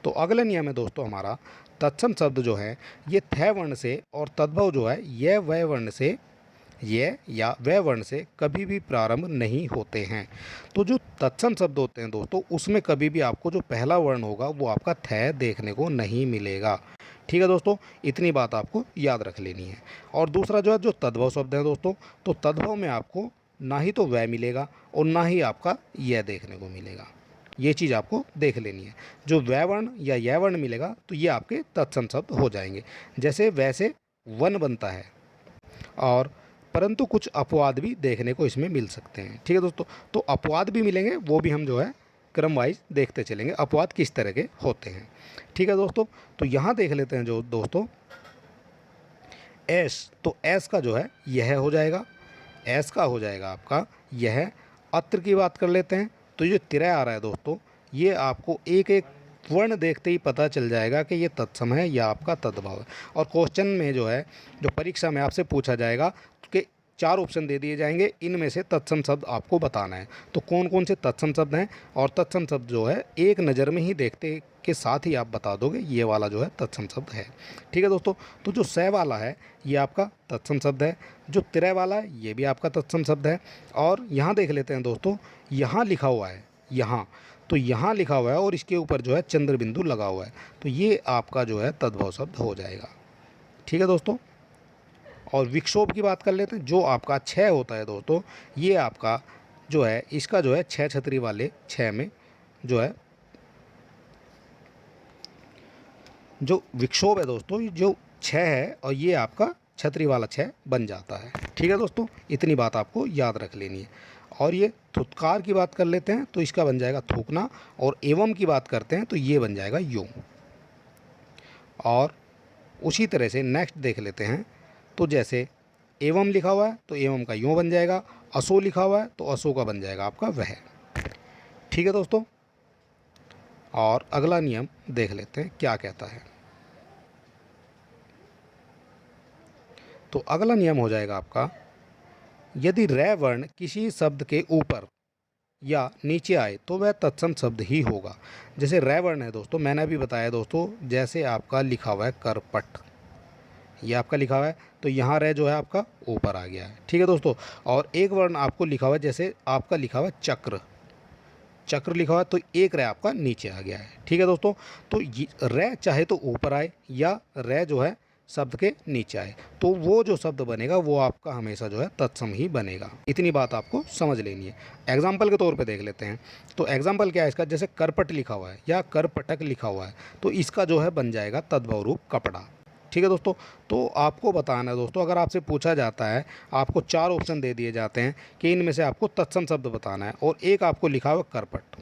तो अगला नियम है दोस्तों हमारा, तत्सम शब्द जो है ये थ वर्ण से और तद्भव जो है यह वह वर्ण से, ये या वह वर्ण से कभी भी प्रारंभ नहीं होते हैं। तो जो तत्सम शब्द होते हैं दोस्तों उसमें कभी भी आपको जो पहला वर्ण होगा वो आपका थ देखने को नहीं मिलेगा। ठीक है दोस्तों, इतनी बात आपको याद रख लेनी है। और दूसरा जो है जो तद्भव शब्द है दोस्तों, तो तद्भव में आपको ना ही तो वह मिलेगा और ना ही आपका यह देखने को मिलेगा। ये चीज़ आपको देख लेनी है। जो वह वर्ण या यह वर्ण मिलेगा तो ये आपके तत्सम शब्द हो जाएंगे। जैसे वैसे वन बनता है, और परंतु कुछ अपवाद भी देखने को इसमें मिल सकते हैं। ठीक है दोस्तों। तो अपवाद भी मिलेंगे, वो भी हम जो है क्रम वाइज देखते चलेंगे अपवाद किस तरह के होते हैं। ठीक है दोस्तों। तो यहाँ देख लेते हैं जो दोस्तों एस, तो एस का जो है यह हो जाएगा, एस का हो जाएगा आपका यह। अत्र की बात कर लेते हैं, तो ये तिरय आ रहा है दोस्तों, ये आपको एक एक वर्ण देखते ही पता चल जाएगा कि ये तत्सम है या आपका तद्भव है। और क्वेश्चन में जो है जो परीक्षा में आपसे पूछा जाएगा कि 4 ऑप्शन दे दिए जाएंगे, इनमें से तत्सम शब्द आपको बताना है। तो कौन कौन से तत्सम शब्द हैं, और तत्सम शब्द जो है एक नज़र में ही देखते के साथ ही आप बता दोगे ये वाला जो है तत्सम शब्द है। ठीक है दोस्तों। तो जो स वाला है ये आपका तत्सम शब्द है, जो तिरय वाला है ये भी आपका तत्सम शब्द है। और यहाँ देख लेते हैं दोस्तों, यहाँ लिखा हुआ है यहाँ, तो यहाँ लिखा हुआ है और इसके ऊपर जो है चंद्र बिंदु लगा हुआ है, तो ये आपका जो है तद्भव शब्द हो जाएगा। ठीक है दोस्तों। और विक्षोभ की बात कर लेते हैं, जो आपका छः होता है दोस्तों, ये आपका जो है इसका जो है छः छतरी वाले छः में जो है जो विक्षोभ है दोस्तों, जो छः है और ये आपका छतरी वाला छः बन जाता है। ठीक है दोस्तों, इतनी बात आपको याद रख लेनी है। और ये थुत्कार की बात कर लेते हैं तो इसका बन जाएगा थूकना, और एवं की बात करते हैं तो ये बन जाएगा यूं। और उसी तरह से नेक्स्ट देख लेते हैं, तो जैसे एवं लिखा हुआ है तो एवं का यूं बन जाएगा, असो लिखा हुआ है तो असो का बन जाएगा आपका वह। ठीक है दोस्तों। और अगला नियम देख लेते हैं क्या कहता है। तो अगला नियम हो जाएगा आपका, यदि रै वर्ण किसी शब्द के ऊपर या नीचे आए तो वह तत्सम शब्द ही होगा। जैसे रै वर्ण है दोस्तों, मैंने अभी बताया दोस्तों, जैसे आपका लिखा हुआ है करपट, ये आपका लिखा हुआ है तो यहाँ रै जो है आपका ऊपर आ गया है। ठीक है दोस्तों। और एक वर्ण आपको लिखा हुआ है, जैसे आपका लिखा हुआ है चक्र, चक्र लिखा हुआ है तो एक रै आपका नीचे आ गया है। ठीक है दोस्तों। तो रै चाहे तो ऊपर आए या रै जो है शब्द के नीचे आए, तो वो जो शब्द बनेगा वो आपका हमेशा जो है तत्सम ही बनेगा। इतनी बात आपको समझ लेनी है। एग्जाम्पल के तौर पे देख लेते हैं। तो एग्जाम्पल क्या है इसका, जैसे करपट लिखा हुआ है या करपटक लिखा हुआ है तो इसका जो है बन जाएगा तद्भव रूप कपड़ा। ठीक है दोस्तों। तो आपको बताना है दोस्तों, अगर आपसे पूछा जाता है, आपको 4 ऑप्शन दे दिए जाते हैं कि इनमें से आपको तत्सम शब्द बताना है, और एक आपको लिखा हुआ करपट,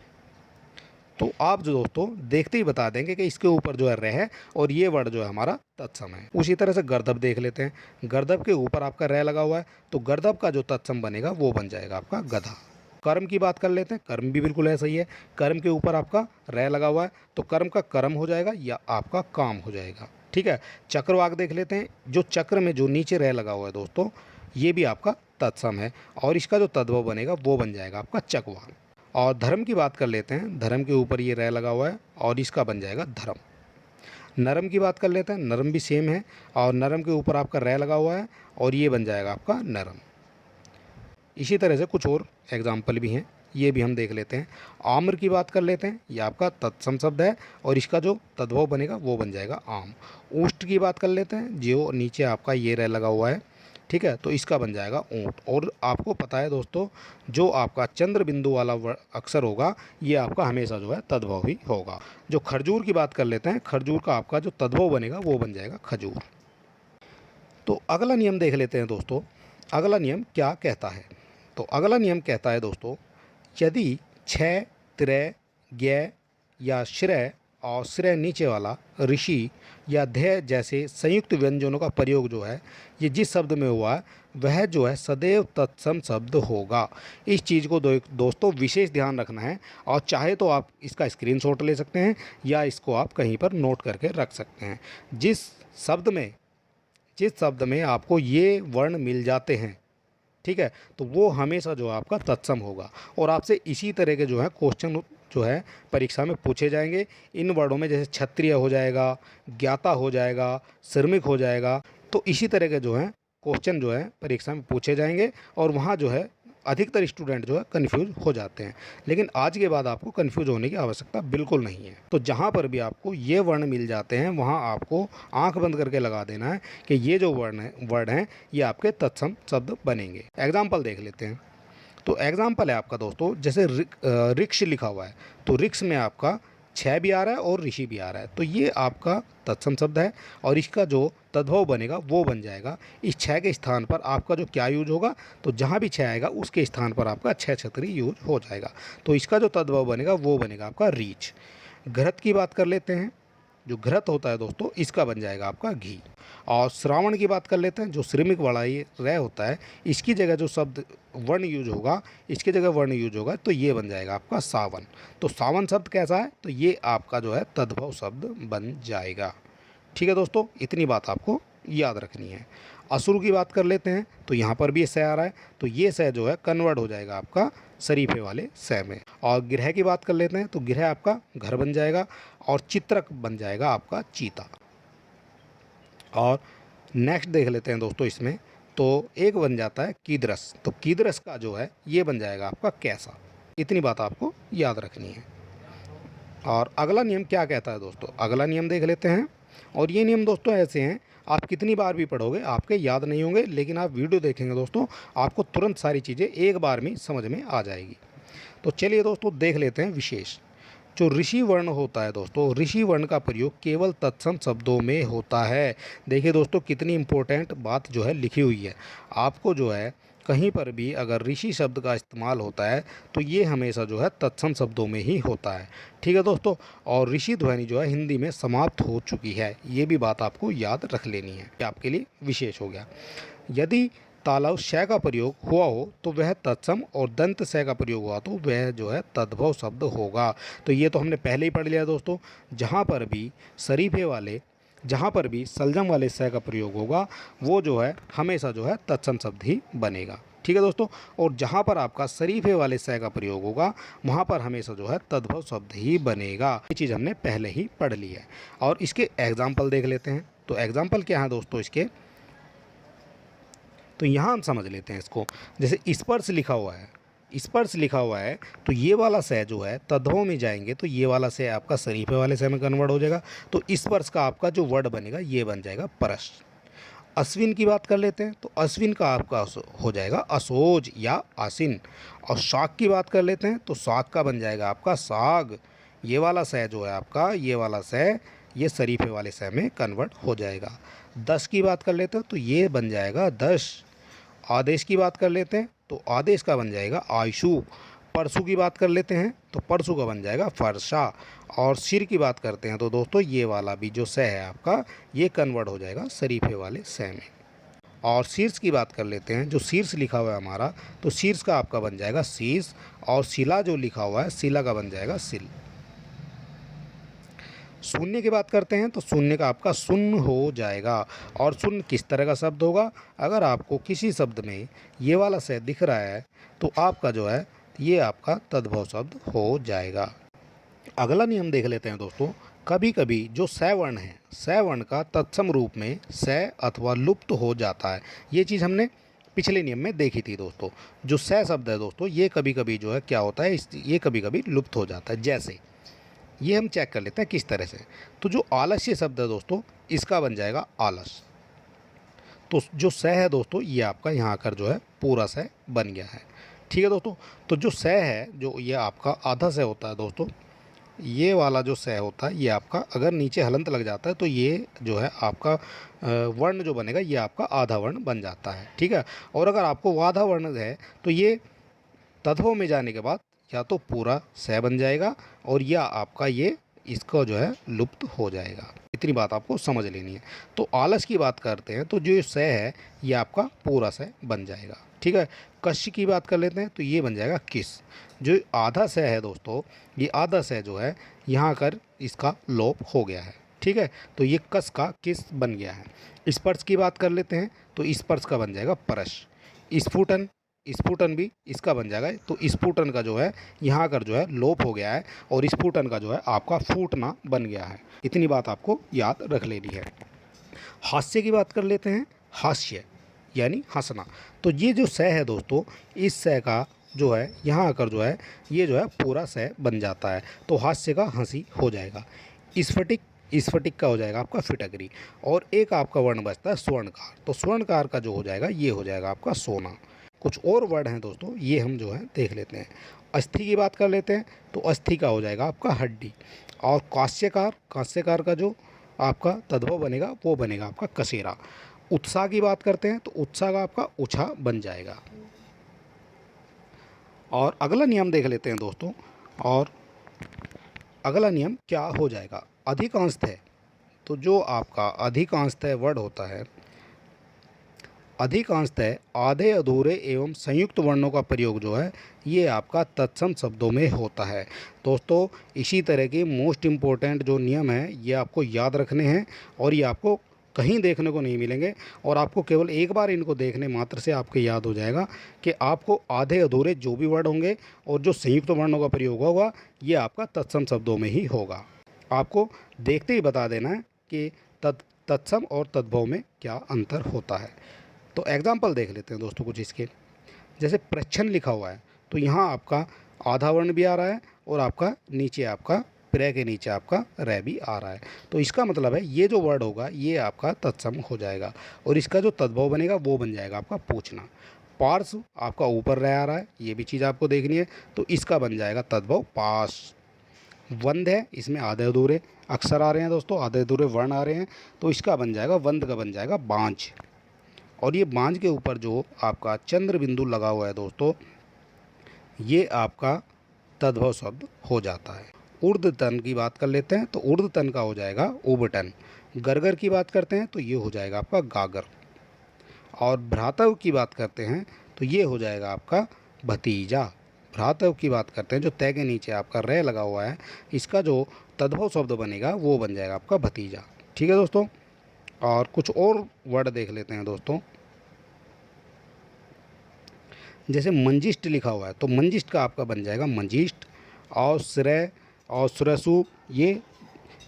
तो आप जो दोस्तों देखते ही बता देंगे कि इसके ऊपर जो है रह और ये वर्ड जो है हमारा तत्सम है। उसी तरह से गर्दभ देख लेते हैं। गर्दभ के ऊपर आपका रह लगा हुआ है तो गर्दभ का जो तत्सम बनेगा वो बन जाएगा आपका गधा। कर्म की बात कर लेते हैं, कर्म भी बिल्कुल ऐसा ही है। कर्म के ऊपर आपका रह लगा हुआ है तो कर्म का कर्म हो जाएगा या आपका काम हो जाएगा। ठीक है। चक्रवाक देख लेते हैं, जो चक्र में जो नीचे रह लगा हुआ है दोस्तों ये भी आपका तत्सम है, और इसका जो तद्भव बनेगा वो बन जाएगा आपका चकवाक। और धर्म की बात कर लेते हैं, धर्म के ऊपर ये रह लगा हुआ है और इसका बन जाएगा धर्म। नरम की बात कर लेते हैं, नरम भी सेम है और नरम के ऊपर आपका रै लगा हुआ है और ये बन जाएगा आपका नरम। इसी तरह से कुछ और एग्जाम्पल भी हैं, ये भी हम देख लेते हैं। आम्र की बात कर लेते हैं, ये आपका तत्सम शब्द है और इसका जो तद्भव बनेगा वो बन जाएगा आम। ऊष्ट की बात कर लेते हैं, जो नीचे आपका ये रै लगा हुआ है, ठीक है, तो इसका बन जाएगा ऊँट। और आपको पता है दोस्तों, जो आपका चंद्र बिंदु वाला अक्षर होगा ये आपका हमेशा जो है तद्भव ही होगा। जो खरजूर की बात कर लेते हैं, खरजूर का आपका जो तद्भव बनेगा वो बन जाएगा खजूर। तो अगला नियम देख लेते हैं दोस्तों, अगला नियम क्या कहता है। तो अगला नियम कहता है दोस्तों, यदि क्षय, त्रय, ज्ञ या श्रय और श्रय नीचे वाला ऋषि या ध्यय जैसे संयुक्त व्यंजनों का प्रयोग जो है ये जिस शब्द में हुआ है वह जो है सदैव तत्सम शब्द होगा। इस चीज़ को दोस्तों विशेष ध्यान रखना है और चाहे तो आप इसका स्क्रीनशॉट ले सकते हैं या इसको आप कहीं पर नोट करके रख सकते हैं। जिस शब्द में आपको ये वर्ण मिल जाते हैं, ठीक है, तो वो हमेशा जो है आपका तत्सम होगा। और आपसे इसी तरह के जो है क्वेश्चन जो है परीक्षा में पूछे जाएंगे इन वर्डों में, जैसे क्षत्रिय हो जाएगा, ज्ञाता हो जाएगा, श्रमिक हो जाएगा। तो इसी तरह के जो है क्वेश्चन जो है परीक्षा में पूछे जाएंगे और वहाँ जो है अधिकतर स्टूडेंट जो है कन्फ्यूज हो जाते हैं। लेकिन आज के बाद आपको कन्फ्यूज होने की आवश्यकता बिल्कुल नहीं है। तो जहाँ पर भी आपको ये वर्ण मिल जाते हैं वहाँ आपको आंख बंद करके लगा देना है कि ये जो वर्ड हैं ये आपके तत्सम शब्द बनेंगे। एग्जाम्पल देख लेते हैं। तो एग्जाम्पल है आपका दोस्तों, जैसे रिक्ष लिखा हुआ है, तो रिक्ष में आपका क्षय भी आ रहा है और ऋषि भी आ रहा है, तो ये आपका तत्सम शब्द है और इसका जो तद्भव बनेगा वो बन जाएगा। इस क्षय के स्थान पर आपका जो क्या यूज होगा, तो जहाँ भी क्षय आएगा उसके स्थान पर आपका क्षय छत्री यूज हो जाएगा। तो इसका जो तद्भव बनेगा वो बनेगा आपका रीच। घृत की बात कर लेते हैं, जो घृत होता है दोस्तों इसका बन जाएगा आपका घी। और श्रावण की बात कर लेते हैं, जो श्रमिक वाला ये रै होता है इसकी जगह जो शब्द वर्ण यूज होगा, इसकी जगह वर्ण यूज होगा, तो ये बन जाएगा आपका सावन। तो सावन शब्द कैसा है, तो ये आपका जो है तद्भव शब्द बन जाएगा। ठीक है दोस्तों, इतनी बात आपको याद रखनी है। असुर की बात कर लेते हैं, तो यहाँ पर भी ये सह आ रहा है, तो ये सह जो है कन्वर्ट हो जाएगा आपका शरीफे वाले सह में। और गृह की बात कर लेते हैं, तो गृह आपका घर बन जाएगा और चित्रक बन जाएगा आपका चीता। और नेक्स्ट देख लेते हैं दोस्तों, इसमें तो एक बन जाता है कीदरस, तो कीदरस का जो है ये बन जाएगा आपका कैसा। इतनी बात आपको याद रखनी है। और अगला नियम क्या कहता है दोस्तों, अगला नियम देख लेते हैं। और ये नियम दोस्तों ऐसे हैं, आप कितनी बार भी पढ़ोगे आपके याद नहीं होंगे, लेकिन आप वीडियो देखेंगे दोस्तों आपको तुरंत सारी चीज़ें एक बार में समझ में आ जाएगी। तो चलिए दोस्तों देख लेते हैं विशेष। जो ऋषि वर्ण होता है दोस्तों, ऋषि वर्ण का प्रयोग केवल तत्सम शब्दों में होता है। देखिए दोस्तों कितनी इम्पोर्टेंट बात जो है लिखी हुई है। आपको जो है कहीं पर भी अगर ऋषि शब्द का इस्तेमाल होता है तो ये हमेशा जो है तत्सम शब्दों में ही होता है। ठीक है दोस्तों, और ऋषि ध्वनि जो है हिंदी में समाप्त हो चुकी है, ये भी बात आपको याद रख लेनी है, ये आपके लिए विशेष हो गया। यदि तालव शय का प्रयोग हुआ हो तो वह तत्सम और दंत शय का प्रयोग हुआ तो वह जो है तद्भव शब्द होगा। तो ये तो हमने पहले ही पढ़ लिया दोस्तों, जहाँ पर भी शरीफे वाले, जहाँ पर भी सलजम वाले शय का प्रयोग होगा वो जो है हमेशा जो है तत्सम शब्द ही बनेगा। ठीक है दोस्तों, और जहाँ पर आपका शरीफे वाले शय का प्रयोग होगा वहाँ पर हमेशा जो है तद्भव शब्द ही बनेगा। ये चीज़ हमने पहले ही पढ़ ली है। और इसके एग्जाम्पल देख लेते हैं। तो एग्जाम्पल क्या है दोस्तों इसके, तो यहाँ हम समझ लेते हैं इसको। जैसे स्पर्श लिखा हुआ है, स्पर्श लिखा हुआ है, तो ये वाला सह जो है तद्भव में जाएंगे तो ये वाला सह आपका शरीफे वाले सह में कन्वर्ट हो जाएगा। तो स्पर्श का आपका जो वर्ड बनेगा ये बन जाएगा परश। अश्विन की बात कर लेते हैं, तो अश्विन का आपका हो जाएगा असोज या आसिन। और शाक की बात कर लेते हैं, तो शाक का बन जाएगा आपका साग। ये वाला सह जो है आपका, ये वाला सह ये शरीफे वाले सह में कन्वर्ट हो जाएगा। दस की बात कर लेते हैं, तो ये बन जाएगा दश। आदेश की बात कर लेते हैं, तो आदेश का बन जाएगा आयशु। परसु की बात कर लेते हैं, तो परसु का बन जाएगा फरसा। और सिर की बात करते हैं, तो दोस्तों ये वाला भी जो सह है आपका ये कन्वर्ट हो जाएगा शरीफे वाले सह में। और शीर्ष की बात कर लेते हैं, जो शीर्ष लिखा हुआ है हमारा, तो शीर्ष का आपका बन जाएगा शीर्ष। और शिला जो लिखा हुआ है शिला का बन जाएगा सिल। शून्य की बात करते हैं, तो शून्य का आपका शून्य हो जाएगा। और शून्य किस तरह का शब्द होगा, अगर आपको किसी शब्द में ये वाला सह दिख रहा है तो आपका जो है ये आपका तद्भव शब्द हो जाएगा। अगला नियम देख लेते हैं दोस्तों। कभी कभी जो सह वर्ण है, स वर्ण का तत्सम रूप में स अथवा लुप्त हो जाता है। ये चीज़ हमने पिछले नियम में देखी थी दोस्तों। जो स शब्द है दोस्तों, ये कभी कभी जो है क्या होता है, ये कभी कभी लुप्त हो जाता है। जैसे ये हम चेक कर लेते हैं किस तरह से। तो जो आलस्य शब्द है दोस्तों, इसका बन जाएगा आलस। तो जो स है दोस्तों, ये आपका यहाँ आकर जो है पूरा स बन गया है। ठीक है दोस्तों। तो जो स है, जो ये आपका आधा स होता है दोस्तों, ये वाला जो स होता है, ये आपका अगर नीचे हलंत लग जाता है तो ये जो है आपका वर्ण जो बनेगा, ये आपका आधा वर्ण बन जाता है। ठीक है। और अगर आपको वो आधा वर्ण है तो ये तद्भव में जाने के बाद या तो पूरा स बन जाएगा और या आपका ये इसका जो है लुप्त हो जाएगा। इतनी बात आपको समझ लेनी है। तो आलस की बात करते हैं तो जो स है ये आपका पूरा स बन जाएगा। ठीक है। कश्य की बात कर लेते हैं तो ये बन जाएगा किस। जो आधा स है दोस्तों, ये आधा स जो है यहाँ कर इसका लोप हो गया है। ठीक है। तो ये कस का किस बन गया है। स्पर्श की बात कर लेते हैं तो स्पर्श का बन जाएगा परश। स्फुटन, स्फुटन भी इसका बन जाएगा। तो स्फुटन का जो है यहाँ कर जो है लोप हो गया है और स्फुटन का जो है आपका फूटना बन गया है। इतनी बात आपको याद रख लेनी है। हास्य की बात कर लेते हैं। हास्य यानी हंसना। तो ये जो स है दोस्तों, इस स का जो है यहाँ आकर जो है ये जो है पूरा स बन जाता है। तो हास्य का हंसी हो जाएगा। स्फटिक, स्फटिक का हो जाएगा आपका फिटकरी। और एक आपका वर्ण बचता है स्वर्णकार। तो स्वर्णकार का जो हो जाएगा ये हो जाएगा आपका सोना। कुछ और वर्ड हैं दोस्तों, ये हम जो है देख लेते हैं। अस्थि की बात कर लेते हैं तो अस्थि का हो जाएगा आपका हड्डी। और कांस्यकार, कांस्यकार का जो आपका तद्भव बनेगा वो बनेगा आपका कसेरा। उत्साह की बात करते हैं तो उत्साह का आपका उछा बन जाएगा। और अगला नियम देख लेते हैं दोस्तों। और अगला नियम क्या हो जाएगा, अधिकांशतः। तो जो आपका अधिकांशतः वर्ड होता है, अधिकांशतः आधे अधूरे एवं संयुक्त वर्णों का प्रयोग जो है ये आपका तत्सम शब्दों में होता है। दोस्तों इसी तरह के मोस्ट इम्पोर्टेंट जो नियम हैं ये आपको याद रखने हैं और ये आपको कहीं देखने को नहीं मिलेंगे। और आपको केवल एक बार इनको देखने मात्र से आपके याद हो जाएगा कि आपको आधे अधूरे जो भी वर्ड होंगे और जो संयुक्त वर्णों का प्रयोग होगा ये आपका तत्सम शब्दों में ही होगा। आपको देखते ही बता देना है कि तत्सम और तद्भव में क्या अंतर होता है। तो एग्जाम्पल देख लेते हैं दोस्तों कुछ इसके। जैसे प्रच्छन्न लिखा हुआ है तो यहाँ आपका आधा वर्ण भी आ रहा है और आपका नीचे आपका प्र के नीचे आपका रै भी आ रहा है। तो इसका मतलब है ये जो वर्ड होगा ये आपका तत्सम हो जाएगा और इसका जो तद्भव बनेगा वो बन जाएगा आपका पूछना। पार्श्व आपका ऊपर रै आ रहा है, ये भी चीज़ आपको देखनी है। तो इसका बन जाएगा तद्भव पास। वंद है, इसमें आधे अधूरे अक्षर आ रहे हैं दोस्तों, आधे अधूरे वर्ण आ रहे हैं। तो इसका बन जाएगा, वंद का बन जाएगा बांझ। और ये बांझ के ऊपर जो आपका चंद्र बिंदु लगा हुआ है दोस्तों, ये आपका तद्भव शब्द हो जाता है। ऊर्ध्व तन की बात कर लेते हैं तो ऊर्ध्व तन का हो जाएगा उबटन। गरगर की बात करते हैं तो ये हो जाएगा आपका गागर। और भ्रातव की बात करते हैं तो ये हो जाएगा आपका भतीजा। भ्रातव की बात करते हैं, जो तय के नीचे आपका रे लगा हुआ है, इसका जो तद्भव शब्द बनेगा वो बन जाएगा आपका भतीजा। ठीक है दोस्तों। और कुछ और वर्ड देख लेते हैं दोस्तों। जैसे मंजिष्ट लिखा हुआ है तो मंजिष्ट का आपका बन जाएगा मंजिष्ट। और श्रेय और सुरसु, ये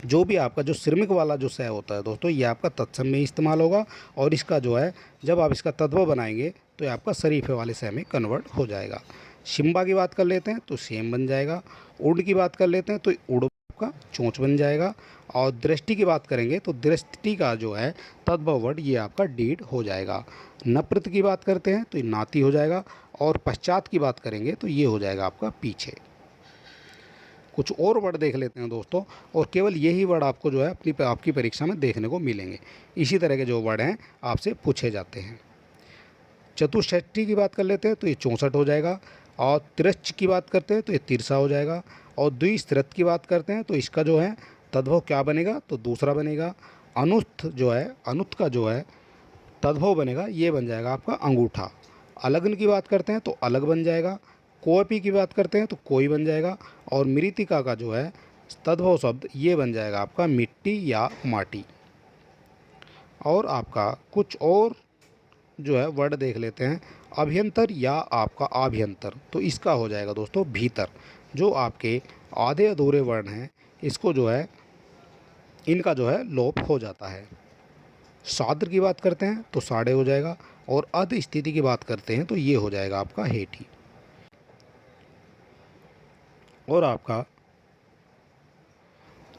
जो भी आपका जो श्रमिक वाला जो स होता है दोस्तों ये आपका तत्सम में इस्तेमाल होगा। और इसका जो है जब आप इसका तद्भव बनाएंगे तो ये आपका शरीफे वाले स में कन्वर्ट हो जाएगा। शिम्बा की बात कर लेते हैं तो सेम बन जाएगा। उड़ की बात कर लेते हैं तो उड़ आपका चोंच बन जाएगा। और दृष्टि की बात करेंगे तो दृष्टि का जो है तद्भव वर्ड ये आपका डीड हो जाएगा। नप्रत की बात करते हैं तो ये नाती हो जाएगा। और पश्चात की बात करेंगे तो ये हो जाएगा आपका पीछे। कुछ और वर्ड देख लेते हैं दोस्तों। और केवल यही वर्ड आपको जो है आपकी परीक्षा में देखने को मिलेंगे। इसी तरह के जो वर्ड हैं आपसे पूछे जाते हैं। चतुष्षष्ठी की बात कर लेते हैं तो ये 64 हो जाएगा। और तिरच्छ की बात करते हैं तो ये तिरसा हो जाएगा। और द्विस्त्रत की बात करते हैं तो इसका जो है तद्भव क्या बनेगा, तो दूसरा बनेगा। अनुत्थ जो है, अनुत्थ का जो है तद्भव बनेगा ये बन जाएगा आपका अंगूठा। अलग्न की बात करते हैं तो अलग बन जाएगा। कोपी की बात करते हैं तो कोई बन जाएगा। और मृतिका का जो है तद्भव शब्द ये बन जाएगा आपका मिट्टी या माटी। और आपका कुछ और जो है वर्ड देख लेते हैं। अभ्यंतर या आपका आभ्यंतर, तो इसका हो जाएगा दोस्तों भीतर। जो आपके आधे अधूरे वर्ण हैं इसको जो है इनका जो है लोप हो जाता है। साद्र की बात करते हैं तो साढ़े हो जाएगा, और अध स्थिति की बात करते हैं तो ये हो जाएगा आपका हेठी। और आपका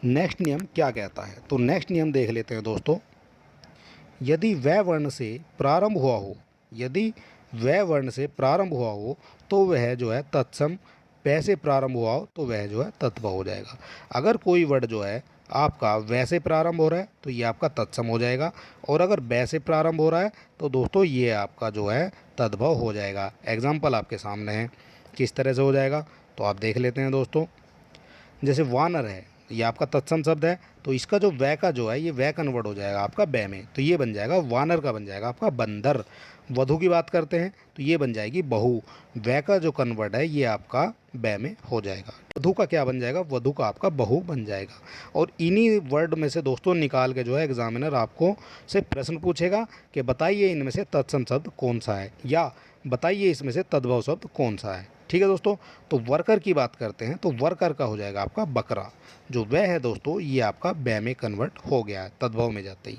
नेक्स्ट नियम क्या कहता है, तो नेक्स्ट नियम देख लेते हैं दोस्तों। यदि वह वर्ण से प्रारंभ हुआ हो, यदि वह वर्ण से प्रारंभ हुआ हो तो वह जो है तत्सम, वह से प्रारंभ हुआ हो तो वह जो है तत्व हो जाएगा। अगर कोई वर्ड जो है आपका वह से प्रारंभ हो रहा है तो ये आपका तत्सम हो जाएगा, और अगर वह से प्रारंभ हो रहा है तो दोस्तों ये आपका जो है तद्भव हो जाएगा। एग्जाम्पल आपके सामने है, किस तरह से हो जाएगा तो आप देख लेते हैं दोस्तों। जैसे वानर है, ये आपका तत्सम शब्द है, तो इसका जो वै का जो है ये वै कन्वर्ट हो जाएगा आपका बै में, तो ये बन जाएगा वानर का बन जाएगा आपका बंदर। वधु की बात करते हैं तो ये बन जाएगी बहू, वै का जो कन्वर्ट है ये आपका बै में हो जाएगा। वधु का क्या बन जाएगा, वधु का आपका बहू बन जाएगा। और इन्हीं वर्ड में से दोस्तों निकाल के जो है एग्जामिनर आपको से प्रश्न पूछेगा कि बताइए इनमें से तत्सम शब्द कौन सा है, या बताइए इसमें से तद्भव शब्द कौन सा है। ठीक है दोस्तों। तो वर्कर की बात करते हैं तो वर्कर का हो जाएगा आपका बकरा, जो वह है दोस्तों ये आपका बै में कन्वर्ट हो गया है तद्भव में जाते ही।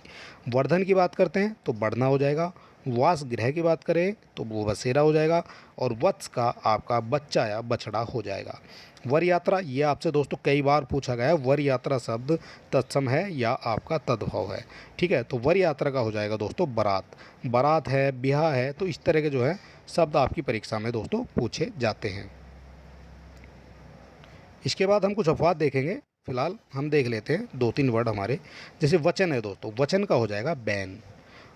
वर्धन की बात करते हैं तो बढ़ना हो जाएगा। वास गृह की बात करें तो वो बसेरा हो जाएगा, और वत्स का आपका बच्चा या बछड़ा हो जाएगा। वर यात्रा, ये आपसे दोस्तों कई बार पूछा गया है, वर यात्रा शब्द तत्सम है या आपका तद्भव है। ठीक है, तो वर यात्रा का हो जाएगा दोस्तों बारात। बारात है, ब्याह है, तो इस तरह के जो है शब्द आपकी परीक्षा में दोस्तों पूछे जाते हैं। इसके बाद हम कुछ अपवाद देखेंगे। फिलहाल हम देख लेते हैं दो तीन वर्ड हमारे। जैसे वचन है दोस्तों, वचन का हो जाएगा बैन।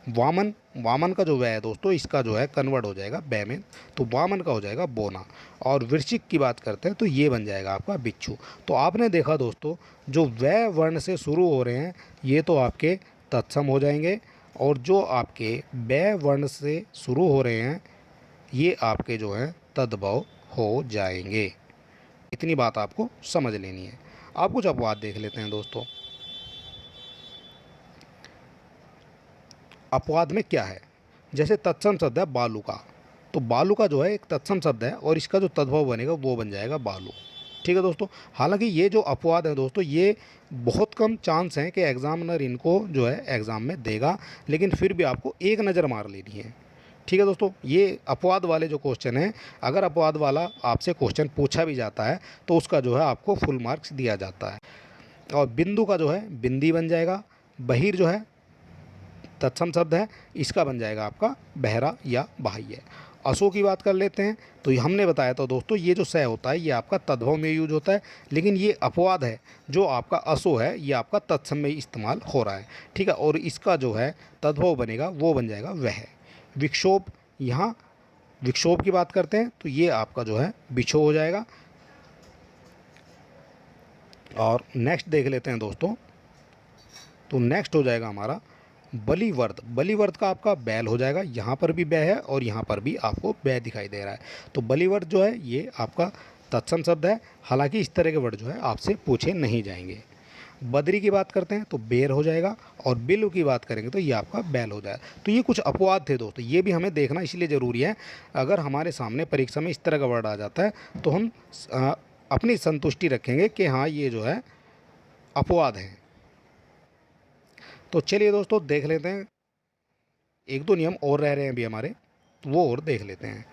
वामन, वामन का जो वै है दोस्तों इसका जो है कन्वर्ट हो जाएगा बै में, तो वामन का हो जाएगा बोना। और वृश्चिक की बात करते हैं तो ये बन जाएगा आपका बिच्छू। तो आपने देखा दोस्तों जो वै वर्ण से शुरू हो रहे हैं ये तो आपके तत्सम हो जाएंगे, और जो आपके बै वर्ण से शुरू हो रहे हैं ये आपके जो हैं तद्भव हो जाएंगे। इतनी बात आपको समझ लेनी है। आप कुछ अपवाद देख लेते हैं दोस्तों। अपवाद में क्या है, जैसे तत्सम शब्द है बालू का, तो बालू का जो है एक तत्सम शब्द है और इसका जो तद्भव बनेगा वो बन जाएगा बालू। ठीक है दोस्तों। हालांकि ये जो अपवाद है दोस्तों ये बहुत कम चांस हैं कि एग्जामिनर इनको जो है एग्ज़ाम में देगा, लेकिन फिर भी आपको एक नज़र मार लेनी है। ठीक है दोस्तों। ये अपवाद वाले जो क्वेश्चन हैं, अगर अपवाद वाला आपसे क्वेश्चन पूछा भी जाता है तो उसका जो है आपको फुल मार्क्स दिया जाता है। और बिंदु का जो है बिंदी बन जाएगा। बहिर जो है तत्सम शब्द है, इसका बन जाएगा आपका बहरा या बाह्य। असो की बात कर लेते हैं तो ये हमने बताया था दोस्तों ये जो स होता है ये आपका तद्भव में यूज होता है, लेकिन ये अपवाद है जो आपका असो है ये आपका तत्सम में इस्तेमाल हो रहा है। ठीक है, और इसका जो है तद्भव बनेगा वो बन जाएगा वह। विक्षोभ, यहाँ विक्षोभ की बात करते हैं तो ये आपका जो है बिछो हो जाएगा। और नेक्स्ट देख लेते हैं दोस्तों, तो नेक्स्ट हो जाएगा हमारा बलिवर्द। बलिवर्द का आपका बैल हो जाएगा, यहाँ पर भी बै है और यहाँ पर भी आपको बै दिखाई दे रहा है। तो बलिवर्द जो है ये आपका तत्सम शब्द है, हालांकि इस तरह के वर्ड जो है आपसे पूछे नहीं जाएंगे। बदरी की बात करते हैं तो बेर हो जाएगा, और बिल्लू की बात करेंगे तो ये आपका बैल हो जाएगा। तो ये कुछ अपवाद थे दोस्तों, ये भी हमें देखना इसलिए ज़रूरी है। अगर हमारे सामने परीक्षा में इस तरह का वर्ड आ जाता है तो हम अपनी संतुष्टि रखेंगे कि हाँ ये जो है अपवाद हैं। तो चलिए दोस्तों देख लेते हैं, एक दो नियम और रह रहे हैं अभी हमारे, वो और देख लेते हैं।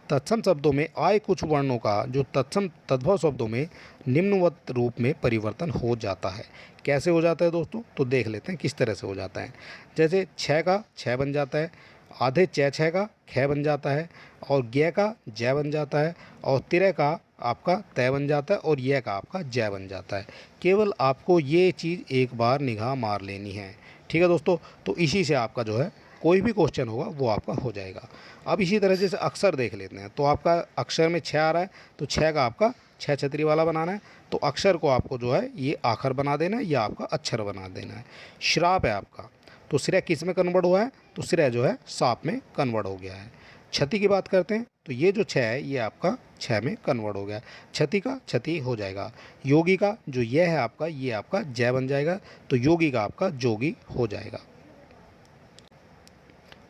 तत्सम शब्दों में आए कुछ वर्णों का जो तत्सम तद्भव शब्दों में निम्नवत रूप में परिवर्तन हो जाता है। कैसे हो जाता है दोस्तों, तो देख लेते हैं किस तरह से हो जाता है। जैसे छः का छः बन जाता है, आधे छः का ख बन जाता है, और ज्ञ का जय बन जाता है, और तिरय का आपका तय बन जाता है, और यह का आपका जय बन जाता है। केवल आपको ये चीज़ एक बार निगाह मार लेनी है। ठीक है दोस्तों। तो इसी से आपका जो है कोई भी क्वेश्चन होगा वो आपका हो जाएगा। अब इसी तरह से अक्षर देख लेते हैं। तो आपका अक्षर में छः आ रहा है तो छः का आपका छः छतरी वाला बनाना है, तो अक्षर को आपको जो है ये आखर बना देना है या आपका अक्षर बना देना है। श्राप है आपका, तो श्रेय किस में कन्वर्ट हुआ है, तो श्रेय जो है साप में कन्वर्ट हो गया है। क्षति की बात करते हैं तो ये जो छः है ये आपका छः में कन्वर्ट हो गया। क्षति का क्षति हो जाएगा। योगी का जो यह है आपका ये आपका जय बन जाएगा, तो योगी का आपका जोगी हो जाएगा।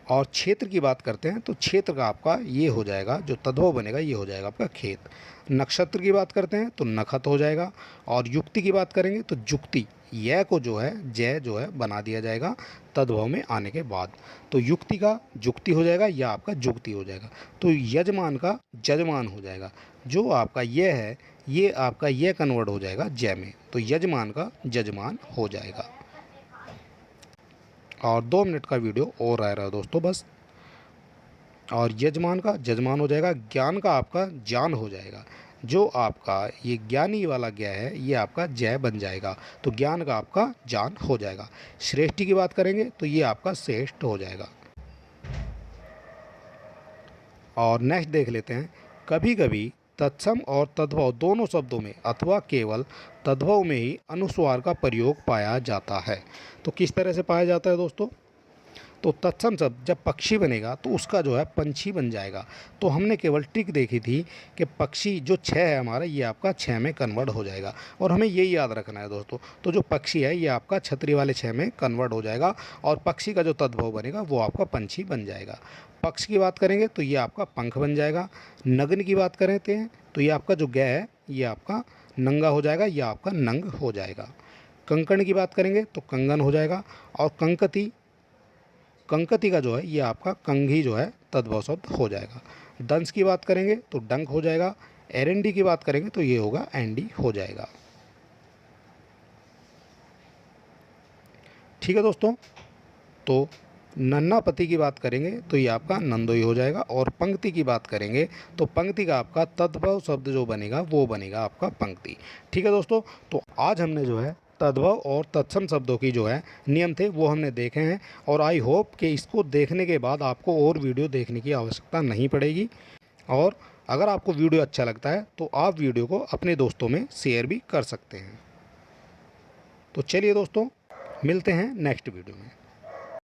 और क्षेत्र की बात करते हैं तो क्षेत्र का आपका ये हो जाएगा, जो तद्भव बनेगा ये हो जाएगा आपका खेत। नक्षत्र की बात करते हैं तो नखत हो जाएगा। और युक्ति की बात करेंगे तो जुक्ति, यह को जो है जय जो है बना दिया जाएगा तद्भव में आने के बाद। तो युक्ति का जुक्ति हो जाएगा या आपका जुक्ति हो जाएगा। तो यजमान का जजमान हो जाएगा। जो आपका यह है ये आपका यह कन्वर्ट हो जाएगा जय में, तो यजमान का जजमान हो जाएगा। और 2 मिनट का वीडियो और रह रहा है दोस्तों बस। और यजमान का जजमान हो जाएगा, ज्ञान का आपका जान हो जाएगा। जो आपका ये ज्ञानी वाला ज्ञ है ये आपका जय बन जाएगा, तो ज्ञान का आपका जान हो जाएगा। श्रेष्ठी की बात करेंगे तो ये आपका श्रेष्ठ हो जाएगा। और नेक्स्ट देख लेते हैं, कभी कभी तत्सम और तद्भव दोनों शब्दों में अथवा केवल तद्भव में ही अनुस्वार का प्रयोग पाया जाता है। तो किस तरह से पाया जाता है दोस्तों? तो तत्सम शब्द जब पक्षी बनेगा तो उसका जो है पंछी बन जाएगा। तो हमने केवल ट्रिक देखी थी कि पक्षी जो 6 है हमारा ये आपका 6 में कन्वर्ट हो जाएगा, और हमें यही याद रखना है दोस्तों। तो जो पक्षी है ये आपका छतरी वाले 6 में कन्वर्ट हो जाएगा, और पक्षी का जो तद्भव बनेगा वो आपका पंछी बन जाएगा। पक्ष की बात करेंगे तो ये आपका पंख बन जाएगा। नग्न की बात करते हैं तो ये आपका जो गै है ये आपका नंगा हो जाएगा या आपका नंग हो जाएगा। कंकण की बात करेंगे तो कंगन हो जाएगा। और कंकति का जो है ये आपका कंघी जो है तद्भव शब्द हो जाएगा। दंश की बात करेंगे तो डंक हो जाएगा। एरंडी की बात करेंगे तो ये होगा एंडी हो जाएगा। ठीक है दोस्तों। तो नन्नापति की बात करेंगे तो ये आपका नंदोई हो जाएगा। और पंक्ति की बात करेंगे तो पंक्ति का आपका तद्भव शब्द जो बनेगा वो बनेगा आपका पंक्ति। ठीक है दोस्तों। तो आज हमने जो है तद्भव और तत्सम शब्दों की जो है नियम थे वो हमने देखे हैं, और आई होप कि इसको देखने के बाद आपको और वीडियो देखने की आवश्यकता नहीं पड़ेगी। और अगर आपको वीडियो अच्छा लगता है तो आप वीडियो को अपने दोस्तों में शेयर भी कर सकते हैं। तो चलिए दोस्तों, मिलते हैं नेक्स्ट वीडियो में।